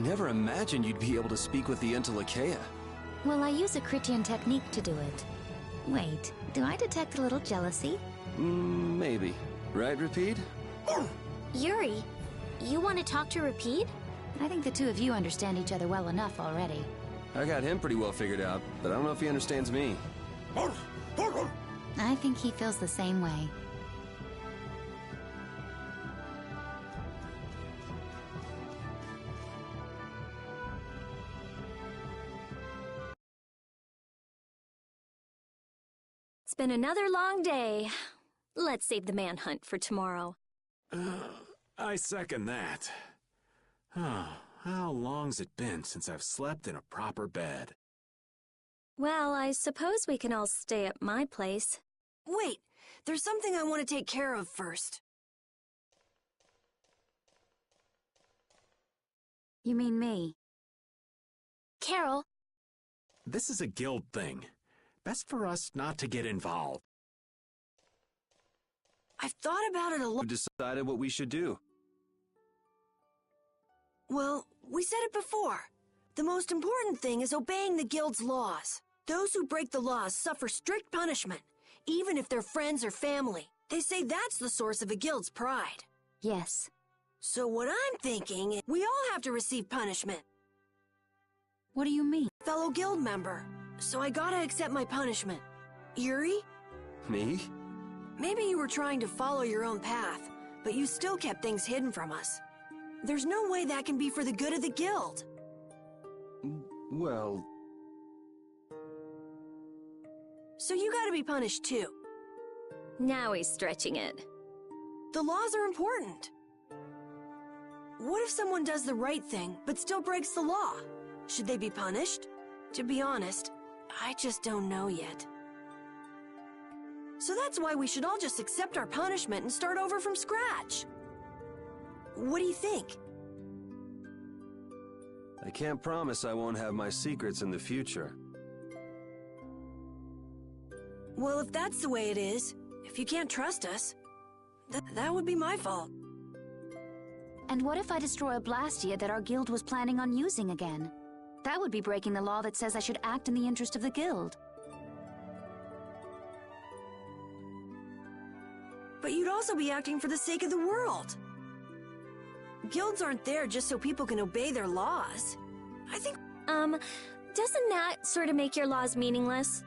never imagined you'd be able to speak with the Entelekea. Well, I use a Critian technique to do it. Wait, do I detect a little jealousy? Maybe. Right, Rapide? Yuri, you want to talk to Rapide? I think the two of you understand each other well enough already. I got him pretty well figured out, but I don't know if he understands me. I think he feels the same way. It's been another long day. Let's save the manhunt for tomorrow. I second that. How long's it been since I've slept in a proper bed? Well, I suppose we can all stay at my place. Wait, there's something I want to take care of first. You mean me? Carol. This is a guild thing. Best for us not to get involved. I've thought about it a lot. Who decided what we should do? Well, we said it before. The most important thing is obeying the guild's laws. Those who break the laws suffer strict punishment, even if they're friends or family. They say that's the source of a guild's pride. Yes. So what I'm thinking is we all have to receive punishment. What do you mean? Fellow guild member. So I gotta accept my punishment. Yuri? Me? Maybe you were trying to follow your own path, but you still kept things hidden from us. There's no way that can be for the good of the guild. Well... So you gotta be punished too. Now he's stretching it. The laws are important. What if someone does the right thing, but still breaks the law? Should they be punished? To be honest, I just don't know yet. So that's why we should all just accept our punishment and start over from scratch. What do you think? I can't promise I won't have my secrets in the future. Well, if that's the way it is, if you can't trust us, that would be my fault. And what if I destroy a Blastia that our guild was planning on using again? That would be breaking the law that says I should act in the interest of the guild. But you'd also be acting for the sake of the world. Guilds aren't there just so people can obey their laws. I think... Doesn't that sort of make your laws meaningless?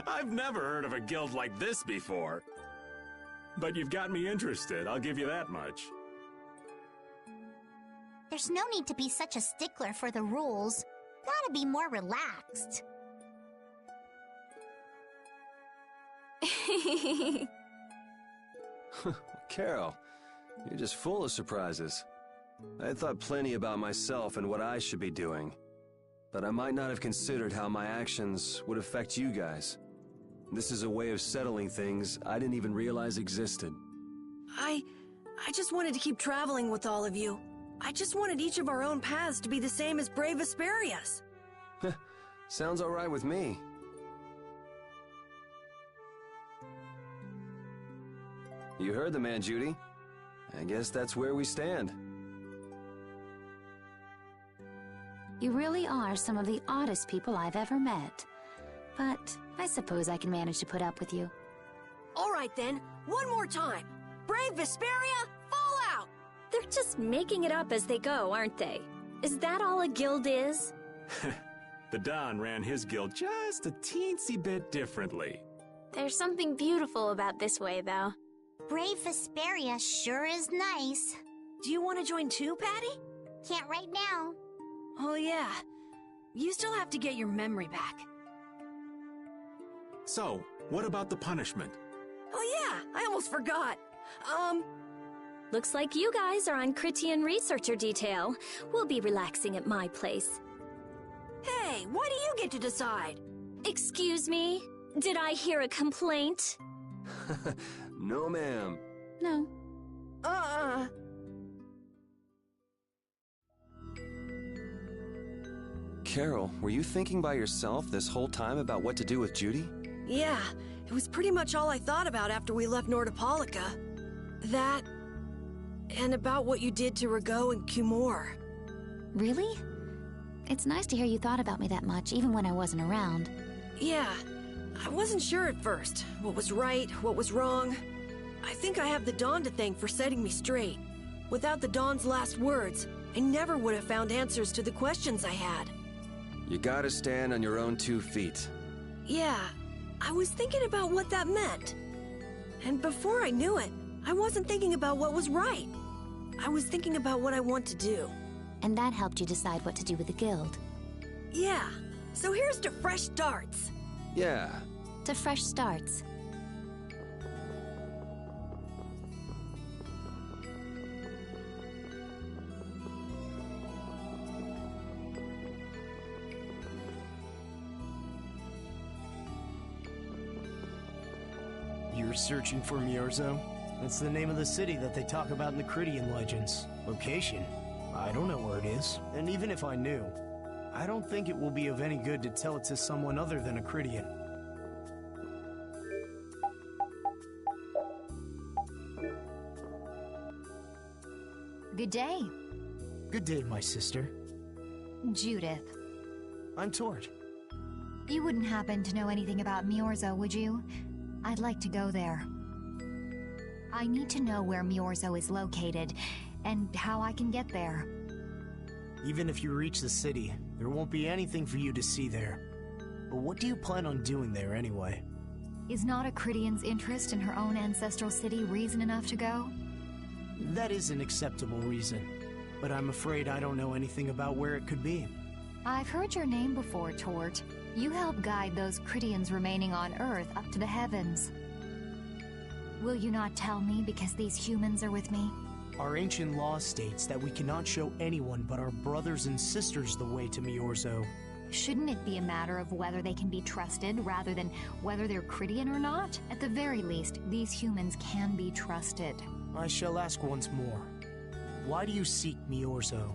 I've never heard of a guild like this before. But you've got me interested, I'll give you that much. There's no need to be such a stickler for the rules. Gotta be more relaxed. Carol, you're just full of surprises. I thought plenty about myself and what I should be doing. But I might not have considered how my actions would affect you guys. This is a way of settling things I didn't even realize existed. I just wanted to keep traveling with all of you. I just wanted each of our own paths to be the same as brave Vesperia's. Sounds all right with me. You heard the man, Judy. I guess that's where we stand. You really are some of the oddest people I've ever met. But I suppose I can manage to put up with you. All right then, one more time. Brave Vesperia, fall out! They're just making it up as they go, aren't they? Is that all a guild is? The Don ran his guild just a teensy bit differently. There's something beautiful about this way, though. Brave Vesperia sure is nice. Do you want to join too, Patty? Can't right now. Oh yeah. You still have to get your memory back. So, what about the punishment? Oh yeah, I almost forgot. Looks like you guys are on Critian researcher detail. We'll be relaxing at my place. Hey, why do you get to decide? Excuse me? Did I hear a complaint? No, ma'am. No. Carol, were you thinking by yourself this whole time about what to do with Judy? Yeah, it was pretty much all I thought about after we left Nordopolica. That... And about what you did to Rago and Cumore. Really? It's nice to hear you thought about me that much, even when I wasn't around. Yeah, I wasn't sure at first. What was right, what was wrong. I think I have the Dawn to thank for setting me straight. Without the Dawn's last words, I never would have found answers to the questions I had. You gotta stand on your own 2 feet. Yeah, I was thinking about what that meant. And before I knew it, I wasn't thinking about what was right. I was thinking about what I want to do. And that helped you decide what to do with the guild. Yeah, so here's to fresh starts. Yeah. To fresh starts. You're searching for Miorzo? That's the name of the city that they talk about in the Cridian legends. Location? I don't know where it is. And even if I knew, I don't think it will be of any good to tell it to someone other than a Cridian. Good day. Good day, my sister. Judith. I'm Tord. You wouldn't happen to know anything about Miorzo, would you? I'd like to go there. I need to know where Miorzo is located, and how I can get there. Even if you reach the city, there won't be anything for you to see there. But what do you plan on doing there anyway? Is not a Cridian's interest in her own ancestral city reason enough to go? That is an acceptable reason, but I'm afraid I don't know anything about where it could be. I've heard your name before, Tort. You help guide those Cridians remaining on Earth up to the heavens. Will you not tell me because these humans are with me? Our ancient law states that we cannot show anyone but our brothers and sisters the way to Miorzo. Shouldn't it be a matter of whether they can be trusted rather than whether they're Cridian or not? At the very least, these humans can be trusted. I shall ask once more. Why do you seek Miorzo?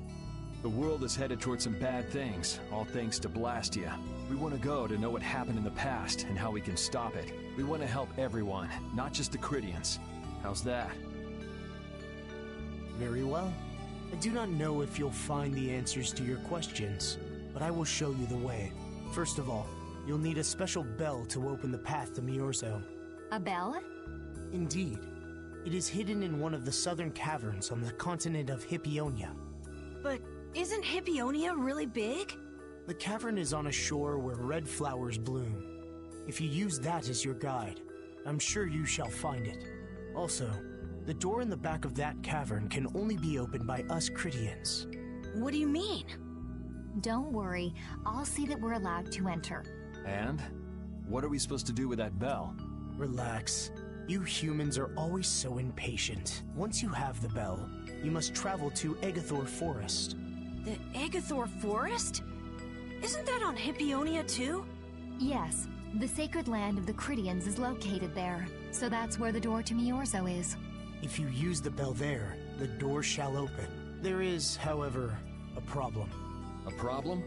The world is headed towards some bad things, all thanks to Blastia. We want to go to know what happened in the past and how we can stop it. We want to help everyone, not just the Cridians. How's that? Very well. I do not know if you'll find the answers to your questions, but I will show you the way. First of all, you'll need a special bell to open the path to Miorzo. A bell? Indeed. It is hidden in one of the southern caverns on the continent of Hippionia. But isn't Hippionia really big? The cavern is on a shore where red flowers bloom. If you use that as your guide, I'm sure you shall find it. Also, the door in the back of that cavern can only be opened by us Cridians. What do you mean? Don't worry, I'll see that we're allowed to enter. And? What are we supposed to do with that bell? Relax. You humans are always so impatient. Once you have the bell, you must travel to Egathor Forest. The Egathor Forest? Isn't that on Hippionia too? Yes, the sacred land of the Cridians is located there, so that's where the door to Miorzo is. If you use the bell there, the door shall open. There is, however, a problem. A problem?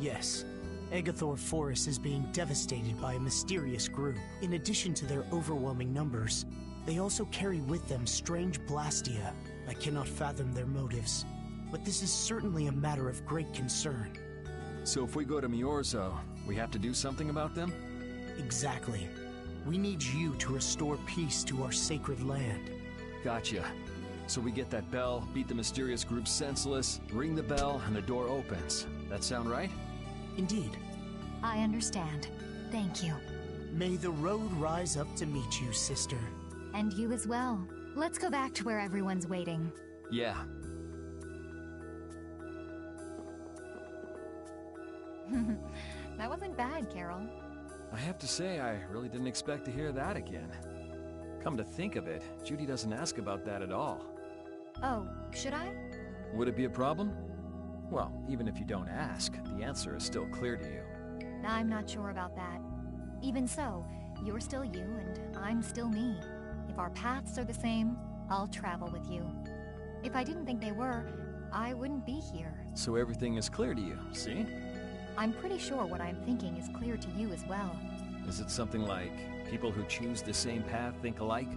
Yes. Egathor Forest is being devastated by a mysterious group. In addition to their overwhelming numbers, they also carry with them strange Blastia. I cannot fathom their motives, but this is certainly a matter of great concern. So if we go to Miorzo, we have to do something about them? Exactly. We need you to restore peace to our sacred land. Gotcha. So we get that bell, beat the mysterious group senseless, ring the bell, and the door opens. That sound right? Indeed. I understand. Thank you. May the road rise up to meet you, sister. And you as well. Let's go back to where everyone's waiting. Yeah. That wasn't bad, Carol. I have to say, I really didn't expect to hear that again. Come to think of it, Judy doesn't ask about that at all. Oh, should I? Would it be a problem? Well, even if you don't ask, the answer is still clear to you. I'm not sure about that. Even so, you're still you and I'm still me. If our paths are the same, I'll travel with you. If I didn't think they were, I wouldn't be here. So everything is clear to you, see? I'm pretty sure what I'm thinking is clear to you as well. Is it something like people who choose the same path think alike?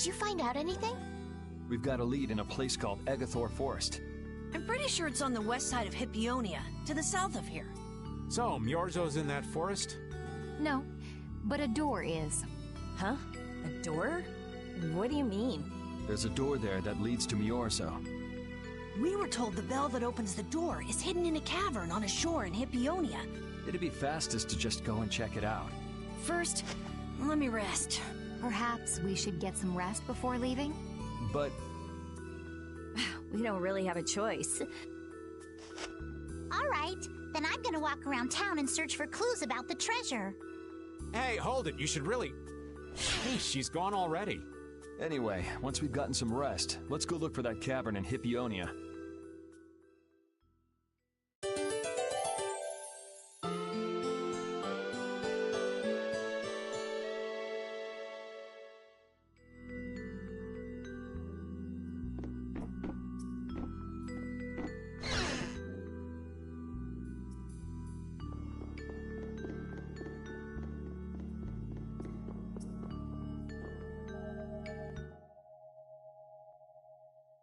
Did you find out anything? We've got a lead in a place called Egathor Forest. I'm pretty sure it's on the west side of Hippionia, to the south of here. So, Myorzo's in that forest? No, but a door is. Huh? A door? What do you mean? There's a door there that leads to Myorzo. We were told the bell that opens the door is hidden in a cavern on a shore in Hippionia. It'd be fastest to just go and check it out. First, let me rest. Perhaps we should get some rest before leaving? But We don't really have a choice. All right, then I'm gonna walk around town and search for clues about the treasure. Hey, hold it. You should really... Hey, she's gone already. anyway, once we've gotten some rest, let's go look for that cavern in Hippionia.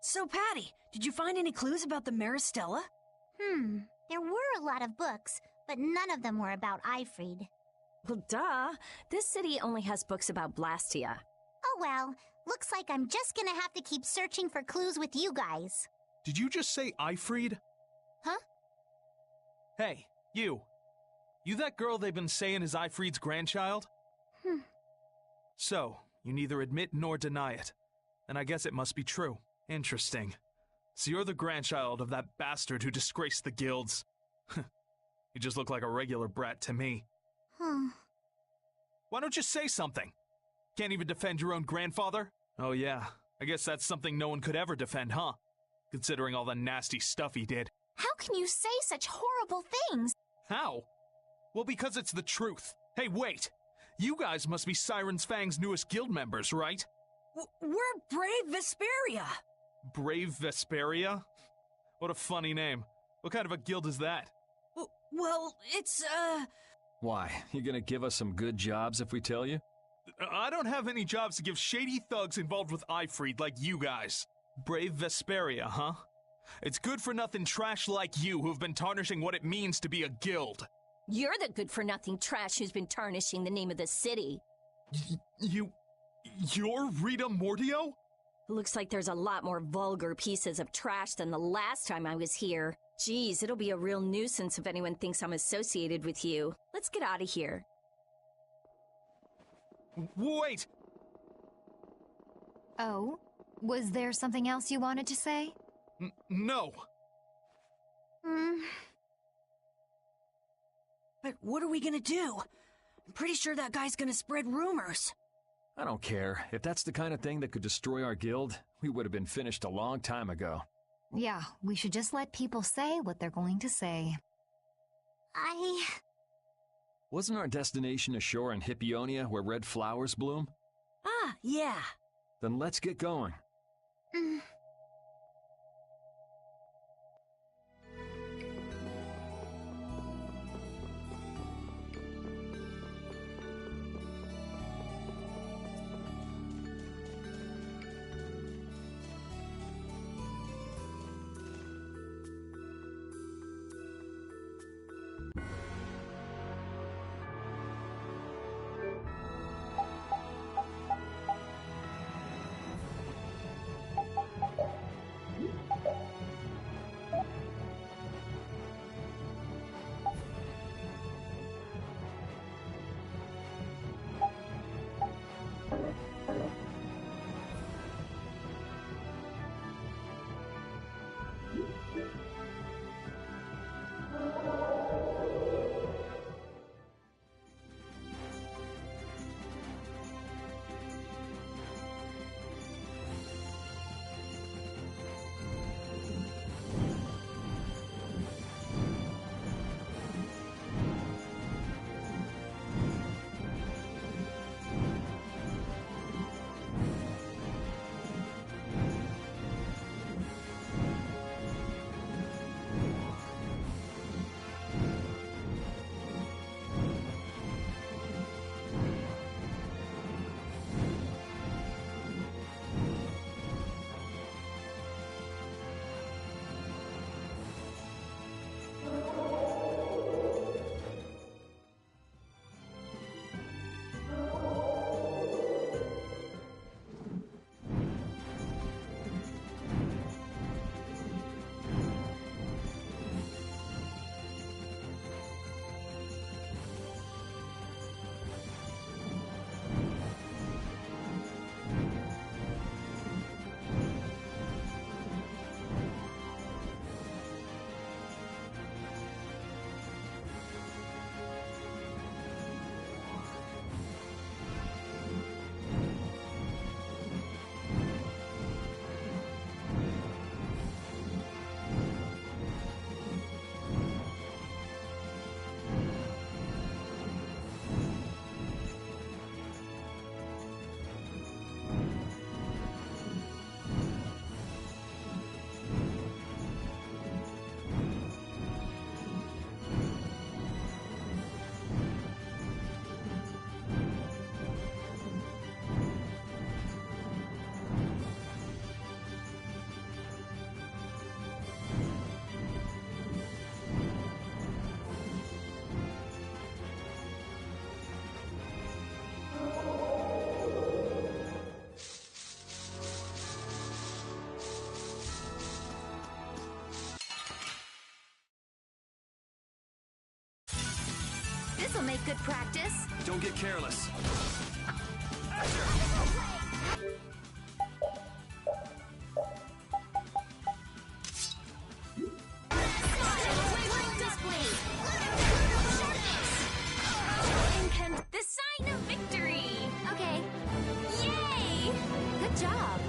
So, Patty, did you find any clues about the Maristella? There were a lot of books, but none of them were about Ifrid. Well, duh. This city only has books about Blastia. Oh well, looks like I'm just gonna have to keep searching for clues with you guys. Did you just say Ifrid? Huh? Hey, you. You that girl they've been saying is Ifrid's grandchild? So, you neither admit nor deny it. And I guess it must be true. Interesting. So you're the grandchild of that bastard who disgraced the guilds. You just look like a regular brat to me. Why don't you say something? Can't even defend your own grandfather? Oh yeah, I guess that's something no one could ever defend, huh? Considering all the nasty stuff he did. How can you say such horrible things? How? Well, because it's the truth. Hey, wait! You guys must be Siren's Fang's newest guild members, right? We're Brave Vesperia! Brave Vesperia? What a funny name. What kind of a guild is that? Well, it's, Why, you gonna give us some good jobs if we tell you? I don't have any jobs to give shady thugs involved with Ifrid like you guys. Brave Vesperia, huh? It's good-for-nothing trash like you who've been tarnishing what it means to be a guild. You're the good-for-nothing trash who's been tarnishing the name of the city. You're Rita Mordio? Looks like there's a lot more vulgar pieces of trash than the last time I was here. Geez, it'll be a real nuisance if anyone thinks I'm associated with you. Let's get out of here. Wait! Oh? Was there something else you wanted to say? No. But what are we gonna do? I'm pretty sure that guy's gonna spread rumors. I don't care. If that's the kind of thing that could destroy our guild, we would have been finished a long time ago. Yeah, we should just let people say what they're going to say. Wasn't our destination a shore in Hippionia where red flowers bloom? Ah, yeah. Then let's get going. This'll make good practice. Don't get careless. The sign of victory! Okay. Yay! Good job.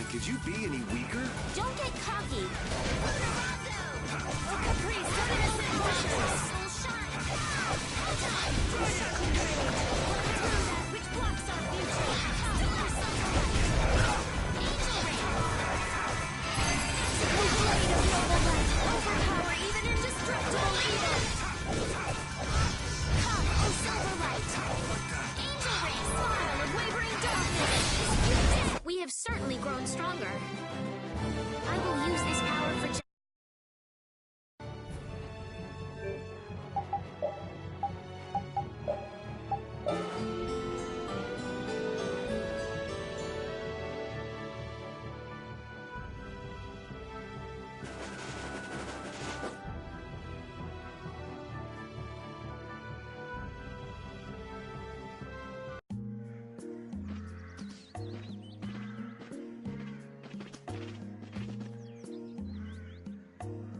could you be any weaker? Don't get cocky. Which blocks our future. Blade of noble light. Overpower even indestructible evil. Come, O silver light. Angel ray, smile of wavering darkness. We have certainly grown stronger. I will use this power for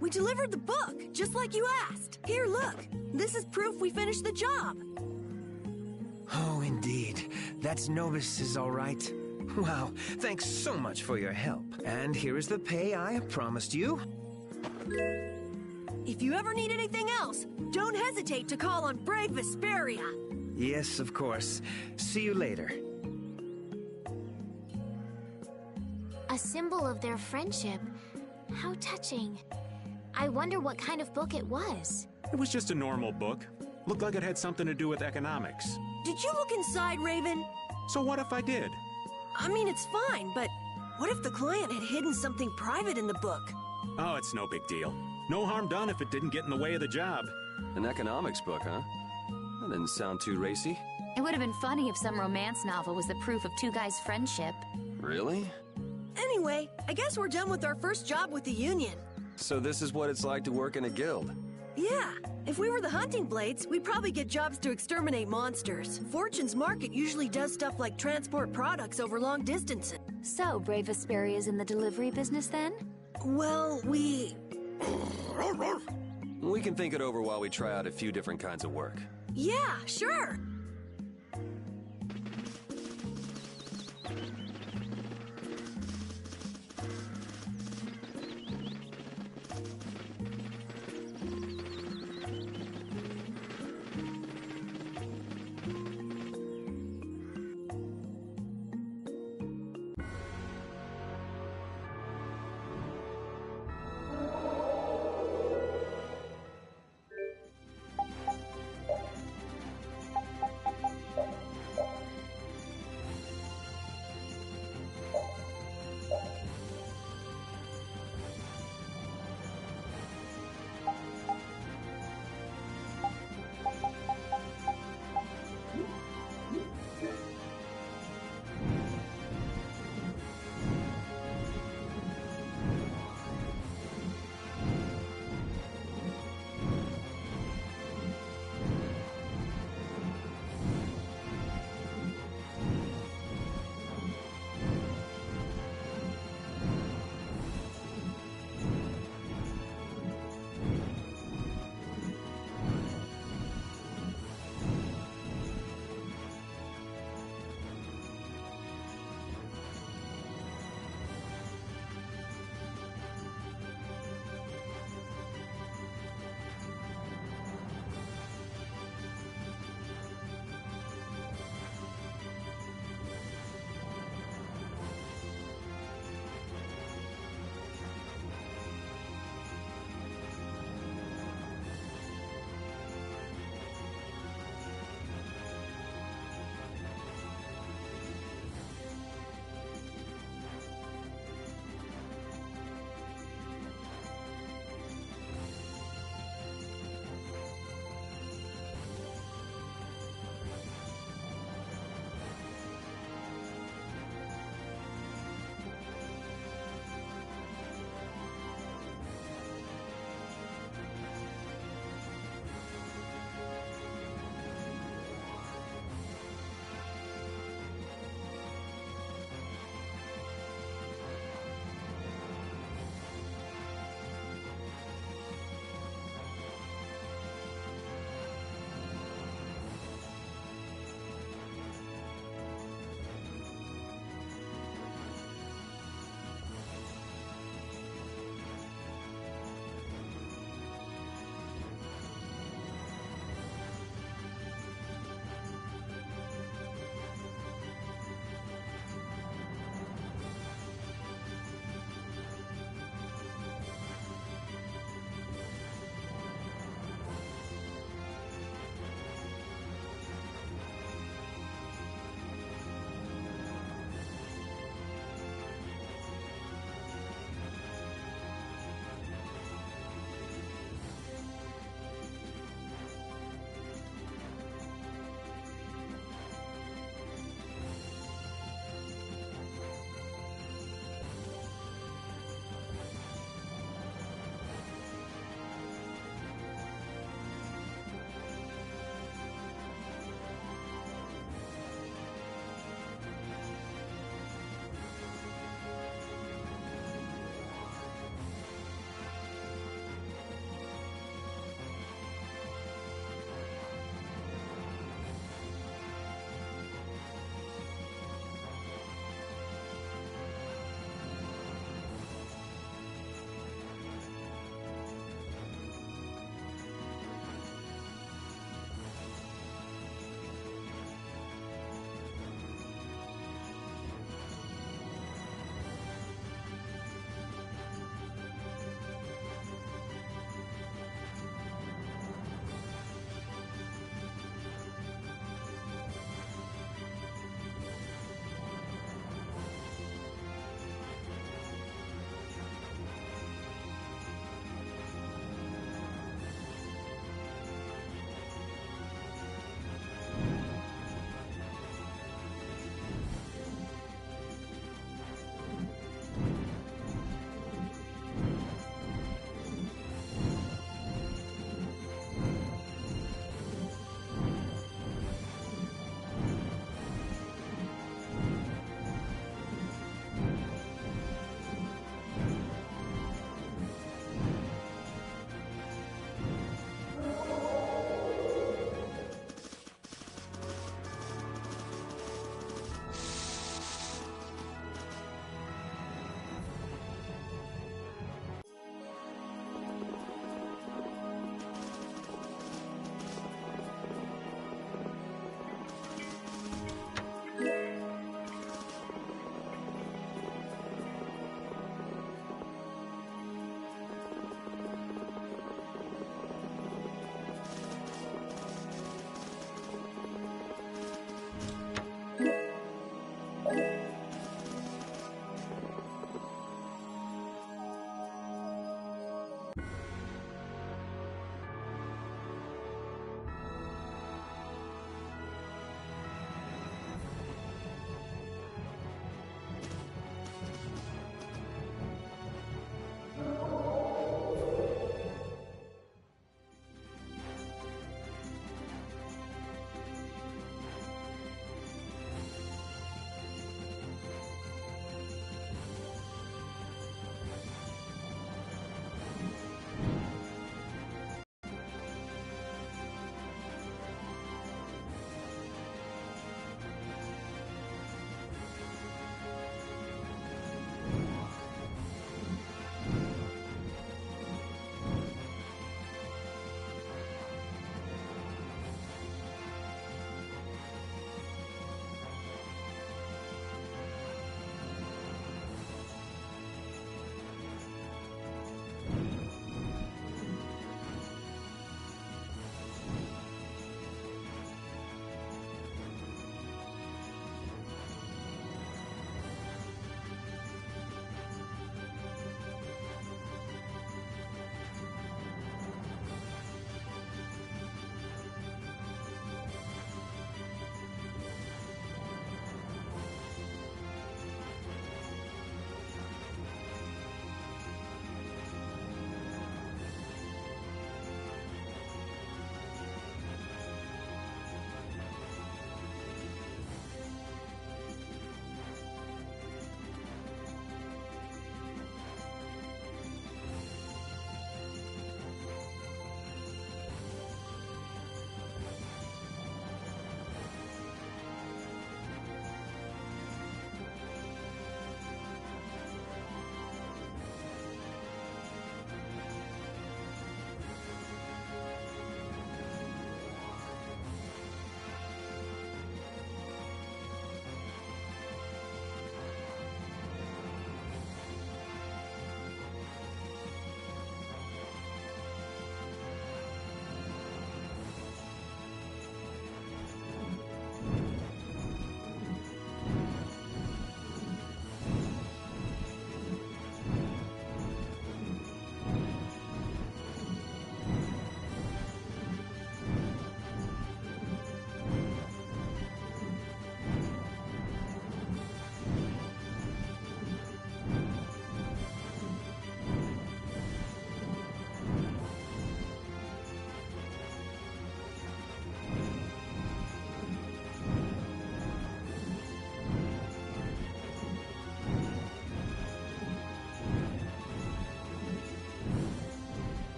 We delivered the book, just like you asked. Here, look. This is proof we finished the job. Oh, indeed. That's Novus is all right. Wow, thanks so much for your help. And here is the pay I promised you. If you ever need anything else, don't hesitate to call on brave Vesperia. Yes, of course. See you later. a symbol of their friendship. How touching. I wonder what kind of book it was. It was just a normal book. Looked like it had something to do with economics. Did you look inside, Raven? So what if I did? I mean, it's fine, but what if the client had hidden something private in the book? Oh, it's no big deal. No harm done if it didn't get in the way of the job. An economics book, huh? That didn't sound too racy. It would have been funny if some romance novel was the proof of two guys' friendship. Really? Anyway, I guess we're done with our first job with the Union. So this is what it's like to work in a guild. Yeah, if we were the Hunting Blades, we'd probably get jobs to exterminate monsters. Fortune's Market usually does stuff like transport products over long distances. So, Brave Vesperia's in the delivery business then? Well, we can think it over while we try out a few different kinds of work. Yeah, sure.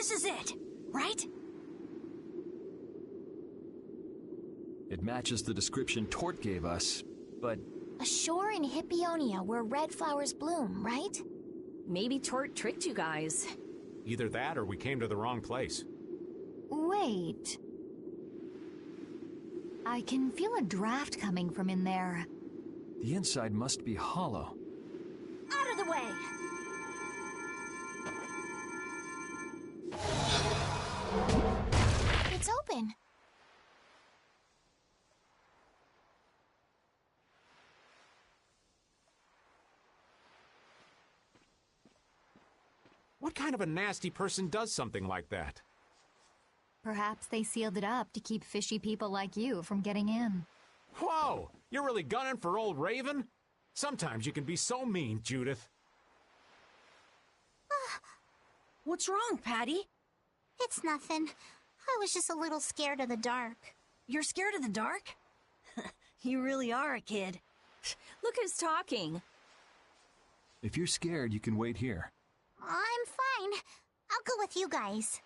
This is it, right? It matches the description Tort gave us, but... A shore in Hippionia where red flowers bloom, right? Maybe Tort tricked you guys. Either that or we came to the wrong place. Wait. I can feel a draft coming from in there. The inside must be hollow. Out of the way! It's open. What kind of a nasty person does something like that? Perhaps they sealed it up to keep fishy people like you from getting in. Whoa! You're really gunning for old Raven? Sometimes you can be so mean, Judith. What's wrong, Patty? It's nothing. I was just a little scared of the dark. You're scared of the dark? You really are a kid. Look who's talking. If you're scared, you can wait here. I'm fine. I'll go with you guys.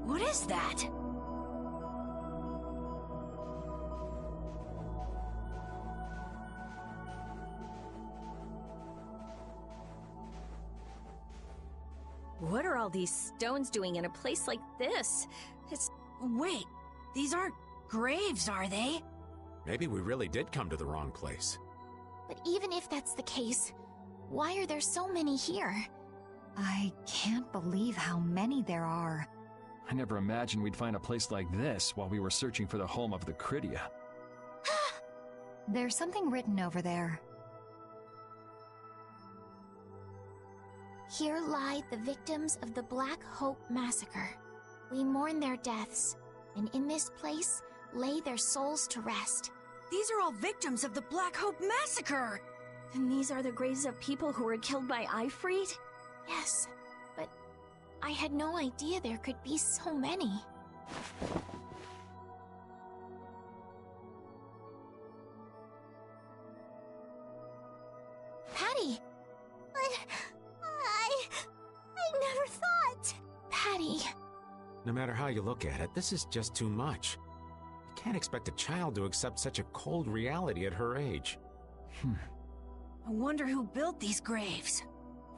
What is that? What are all these stones doing in a place like this? It's... Wait, these aren't graves, are they? Maybe we really did come to the wrong place. But even if that's the case, why are there so many here? I can't believe how many there are. I never imagined we'd find a place like this while we were searching for the home of the Critia. There's something written over there. Here lie the victims of the Black Hope Massacre. We mourn their deaths, and in this place lay their souls to rest. These are all victims of the Black Hope Massacre! And these are the graves of people who were killed by Ifrit? Yes, but I had no idea there could be so many. Patty! I never thought. Patty! No matter how you look at it, this is just too much. You can't expect a child to accept such a cold reality at her age. I wonder who built these graves.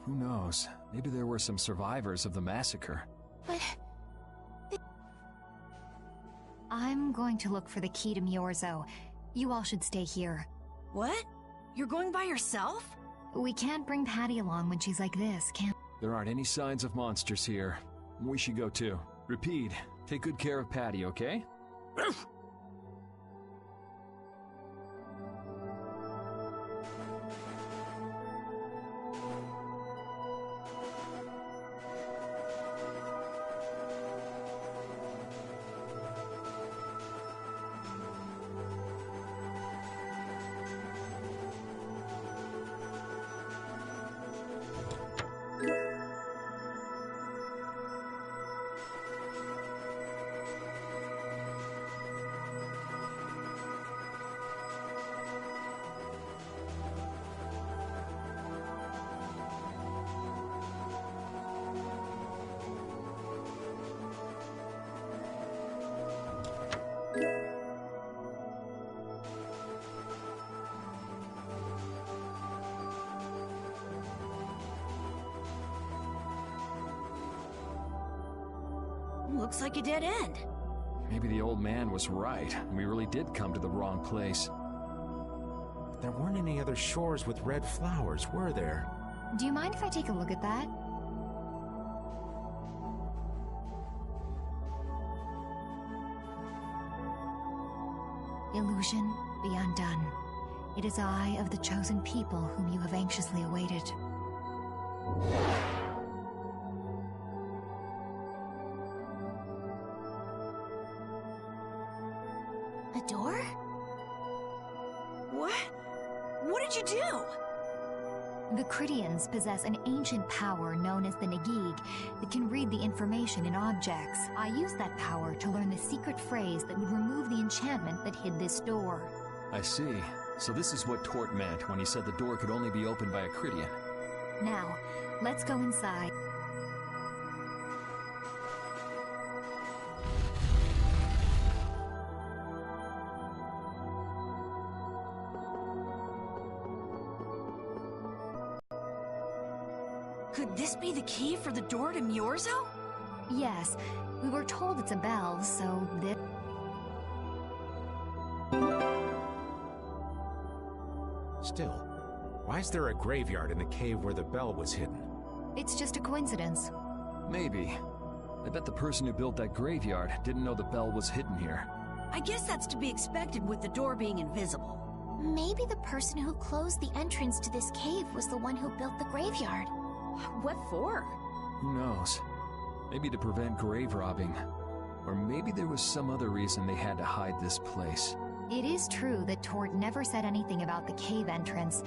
Who knows? Maybe there were some survivors of the massacre. But... I'm going to look for the key to Myorzo. You all should stay here. What? You're going by yourself? We can't bring Patty along when she's like this, can... There aren't any signs of monsters here. We should go too. Repeat, take good care of Patty, okay? Looks like a dead end. Maybe the old man was right, and we really did come to the wrong place. But there weren't any other shores with red flowers, were there? Do you mind if I take a look at that? Illusion, be undone. It is I of the chosen people whom you have anxiously awaited. A door? What? What did you do? The Cridians possess an ancient power known as the Negig that can read the information in objects. I used that power to learn the secret phrase that would remove the enchantment that hid this door. I see. So this is what Tort meant when he said the door could only be opened by a Cridian. Now, let's go inside. Could this be the key for the door to Myorzo? Yes, we were told it's a bell, so this... Still, why is there a graveyard in the cave where the bell was hidden? It's just a coincidence. Maybe. I bet the person who built that graveyard didn't know the bell was hidden here. I guess that's to be expected with the door being invisible. Maybe the person who closed the entrance to this cave was the one who built the graveyard. What for? Who knows? Maybe to prevent grave robbing. Or maybe there was some other reason they had to hide this place. It is true that Tort never said anything about the cave entrance.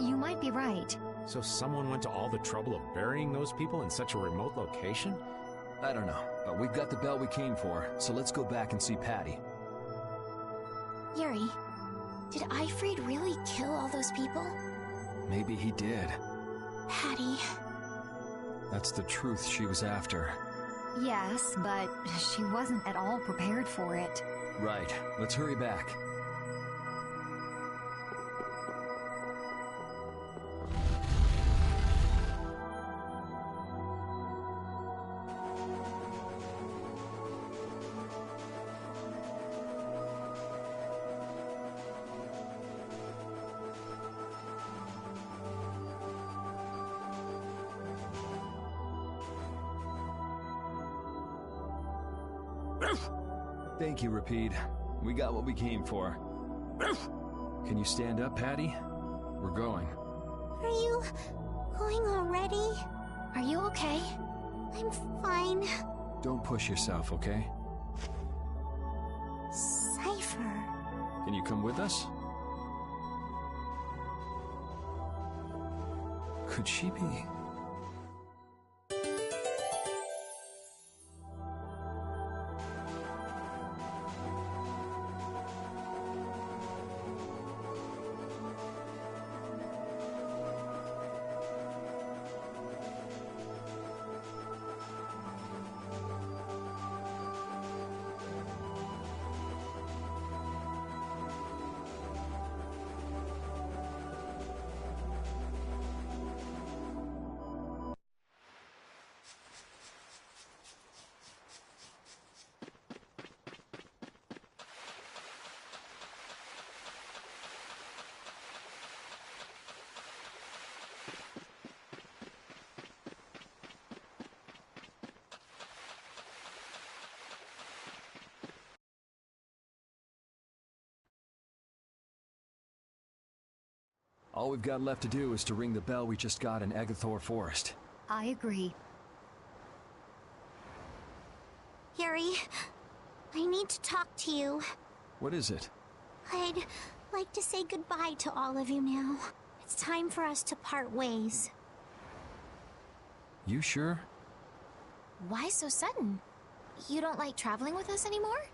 You might be right. So someone went to all the trouble of burying those people in such a remote location? I don't know, but we've got the bell we came for, so let's go back and see Patty. Yuri, did Ifrid really kill all those people? Maybe he did. Patty. That's the truth she was after. Yes, but she wasn't at all prepared for it. Right. Let's hurry back. Thank you, Rapide. We got what we came for. Can you stand up, Patty? We're going. Are you going already? Are you okay? I'm fine. Don't push yourself, okay? Cypher. Can you come with us? Could she be? All we've got left to do is to ring the bell we just got in Agathor Forest. I agree. Yuri, I need to talk to you. What is it? I'd like to say goodbye to all of you now. It's time for us to part ways. You sure? Why so sudden? You don't like traveling with us anymore?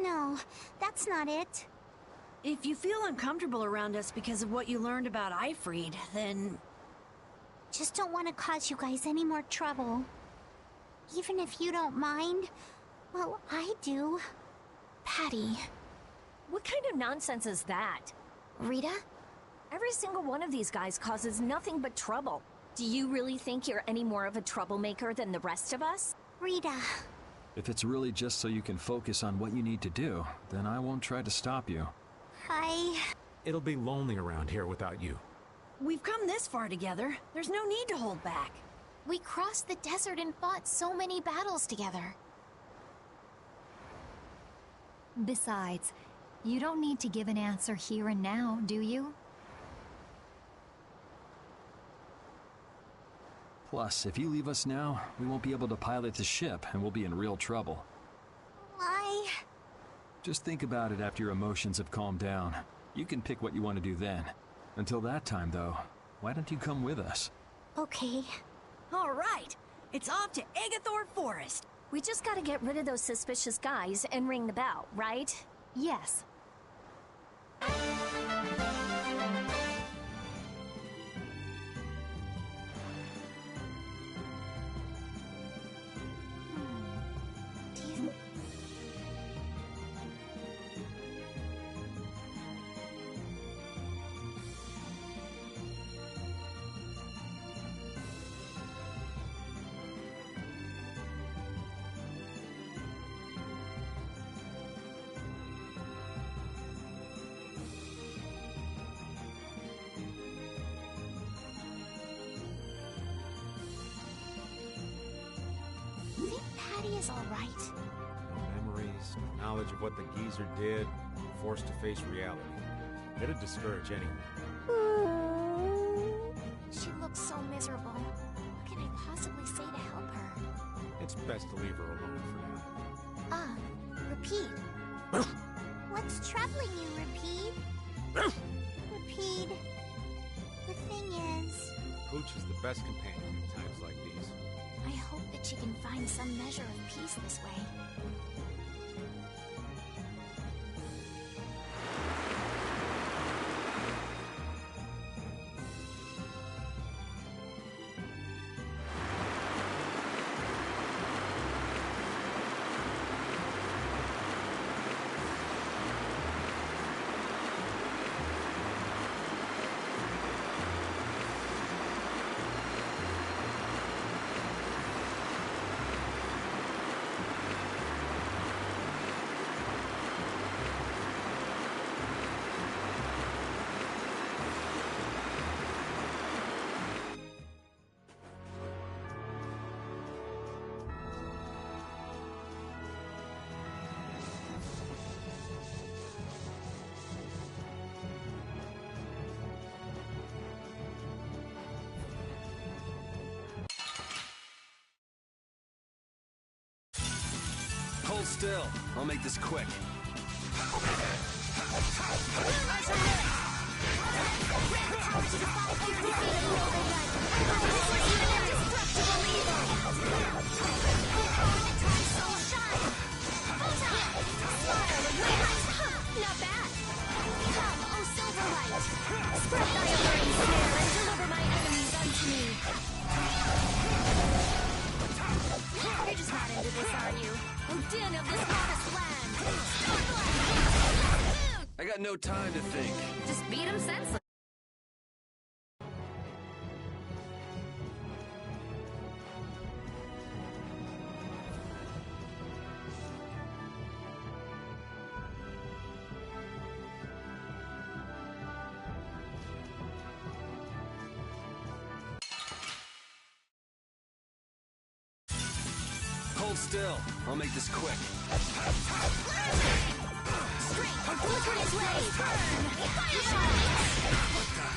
No, that's not it. If you feel uncomfortable around us because of what you learned about Ifrid, then... Just don't want to cause you guys any more trouble. Even if you don't mind, well, I do. Patty. What kind of nonsense is that? Rita? Every single one of these guys causes nothing but trouble. Do you really think you're any more of a troublemaker than the rest of us? Rita. If it's really just so you can focus on what you need to do, then I won't try to stop you. It'll be lonely around here without you. We've come this far together. There's no need to hold back. We crossed the desert and fought so many battles together. Besides, you don't need to give an answer here and now, do you? Plus, if you leave us now, we won't be able to pilot the ship and we'll be in real trouble. Just think about it after your emotions have calmed down. You can pick what you want to do then. Until that time, though, why don't you come with us? Okay. All right, it's off to Agathor Forest. We just gotta get rid of those suspicious guys and ring the bell, right? Yes. Patty is all right. No memories, no knowledge of what the geezer did, forced to face reality. It'd discourage anyone. She looks so miserable. What can I possibly say to help her? It's best to leave her alone for now. Repeat. What's troubling you, Repeat? Repeat. The thing is... Pooch is the best companion in times like these. I hope that she can find some measure of peace this way. Hold still. I'll make this quick. Not bad. Come, O Silverlight. Spread thy alluring snare and deliver my enemies unto me. You're just not into this, are you? O din of this modest land. I got no time to think. Just beat him senseless. Hold still. I'll make this quick. Straight, flicker his way. Burn. Fire shot.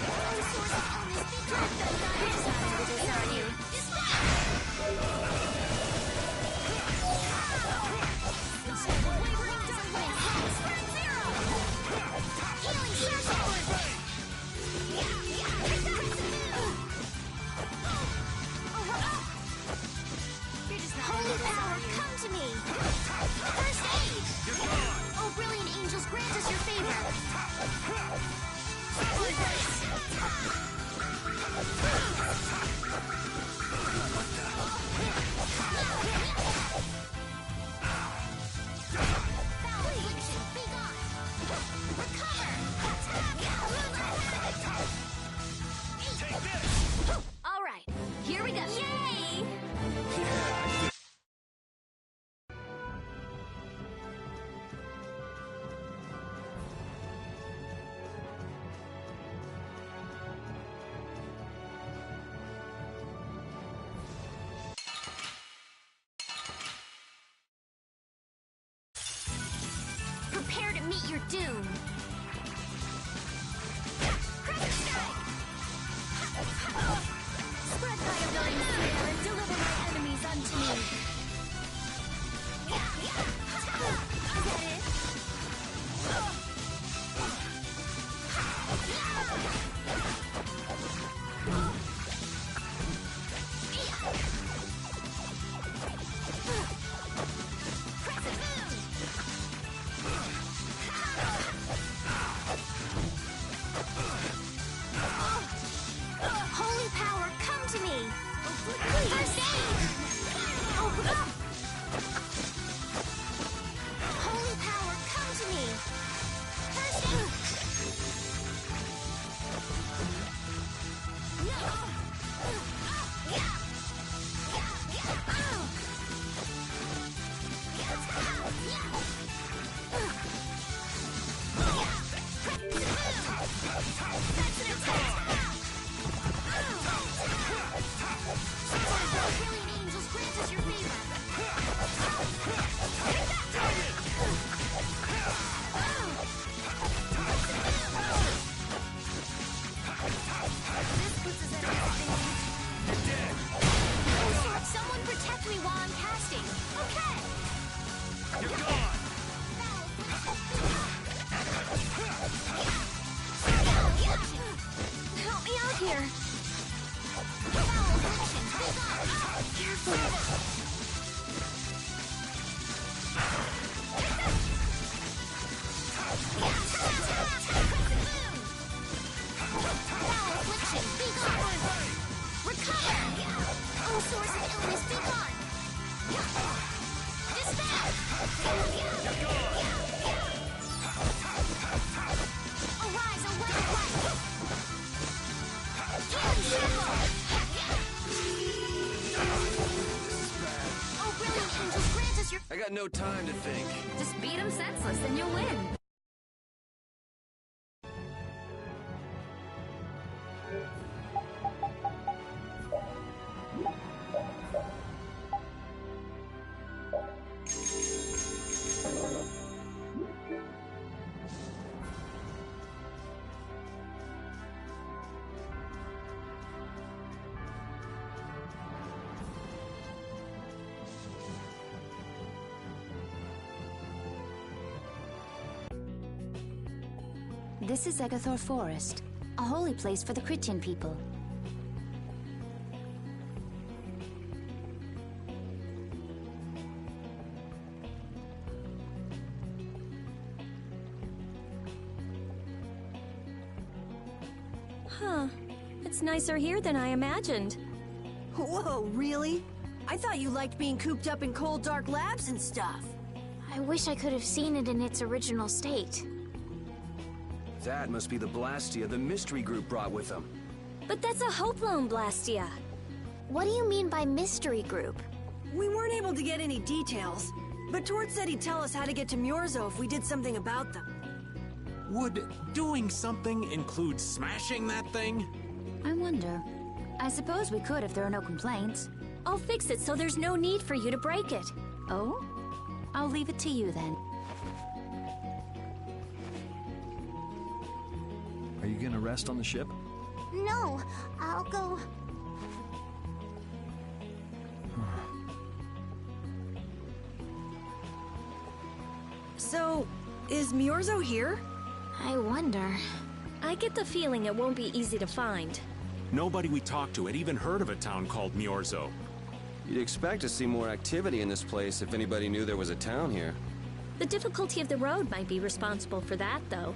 Oh, source of illness, be dread that you're just not into this, are you? Instead of wavering dark wind, spread zero. Healing circle. Holy power, come to me! First aid! Oh, brilliant angels, grant us your favor! Foul affliction, be gone! Recover! Attack! All right, here we go! Yay! Prepare to meet your doom. Crush strike! Spread thy alluring snare and deliver my enemies unto me. Is that it? no time to think. Just beat him senseless and you'll win. This is Egathor Forest, a holy place for the Christian people. Huh. It's nicer here than I imagined. Whoa, really? I thought you liked being cooped up in cold, dark labs and stuff. I wish I could have seen it in its original state. That must be the Blastia the mystery group brought with them. But that's a Hope-Loan Blastia. What do you mean by mystery group? We weren't able to get any details, but Tort said he'd tell us how to get to Myorzo if we did something about them. Would doing something include smashing that thing? I wonder. I suppose we could if there are no complaints. I'll fix it so there's no need for you to break it. Oh? I'll leave it to you then. Are you gonna rest on the ship? No, I'll go. So, is Myorzo here? I wonder. I get the feeling it won't be easy to find. Nobody we talked to had even heard of a town called Myorzo. You'd expect to see more activity in this place if anybody knew there was a town here. The difficulty of the road might be responsible for that, though.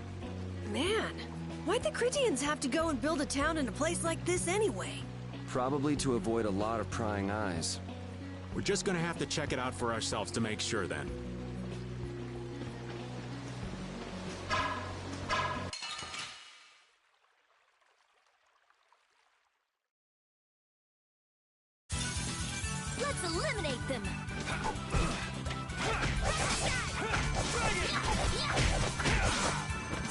Man, why'd the Critians have to go and build a town in a place like this anyway? Probably to avoid a lot of prying eyes. We're just gonna have to check it out for ourselves to make sure then. Let's eliminate them!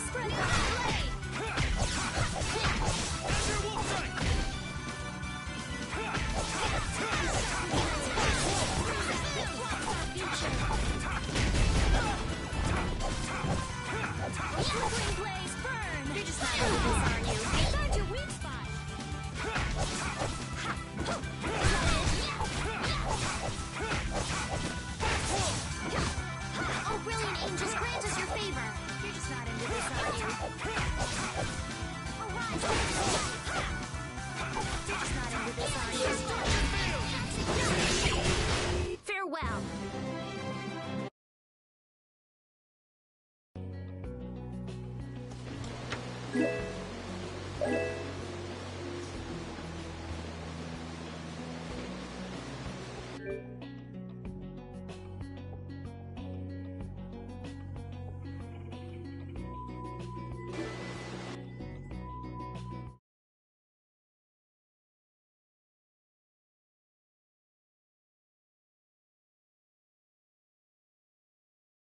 Spread your blade! Flickering blaze, burn! You're just not into this, are you? Find your weak spot! Oh, brilliant angels, grant us your favor. You're just not into this, are you? Arise! You're just not into this, are you?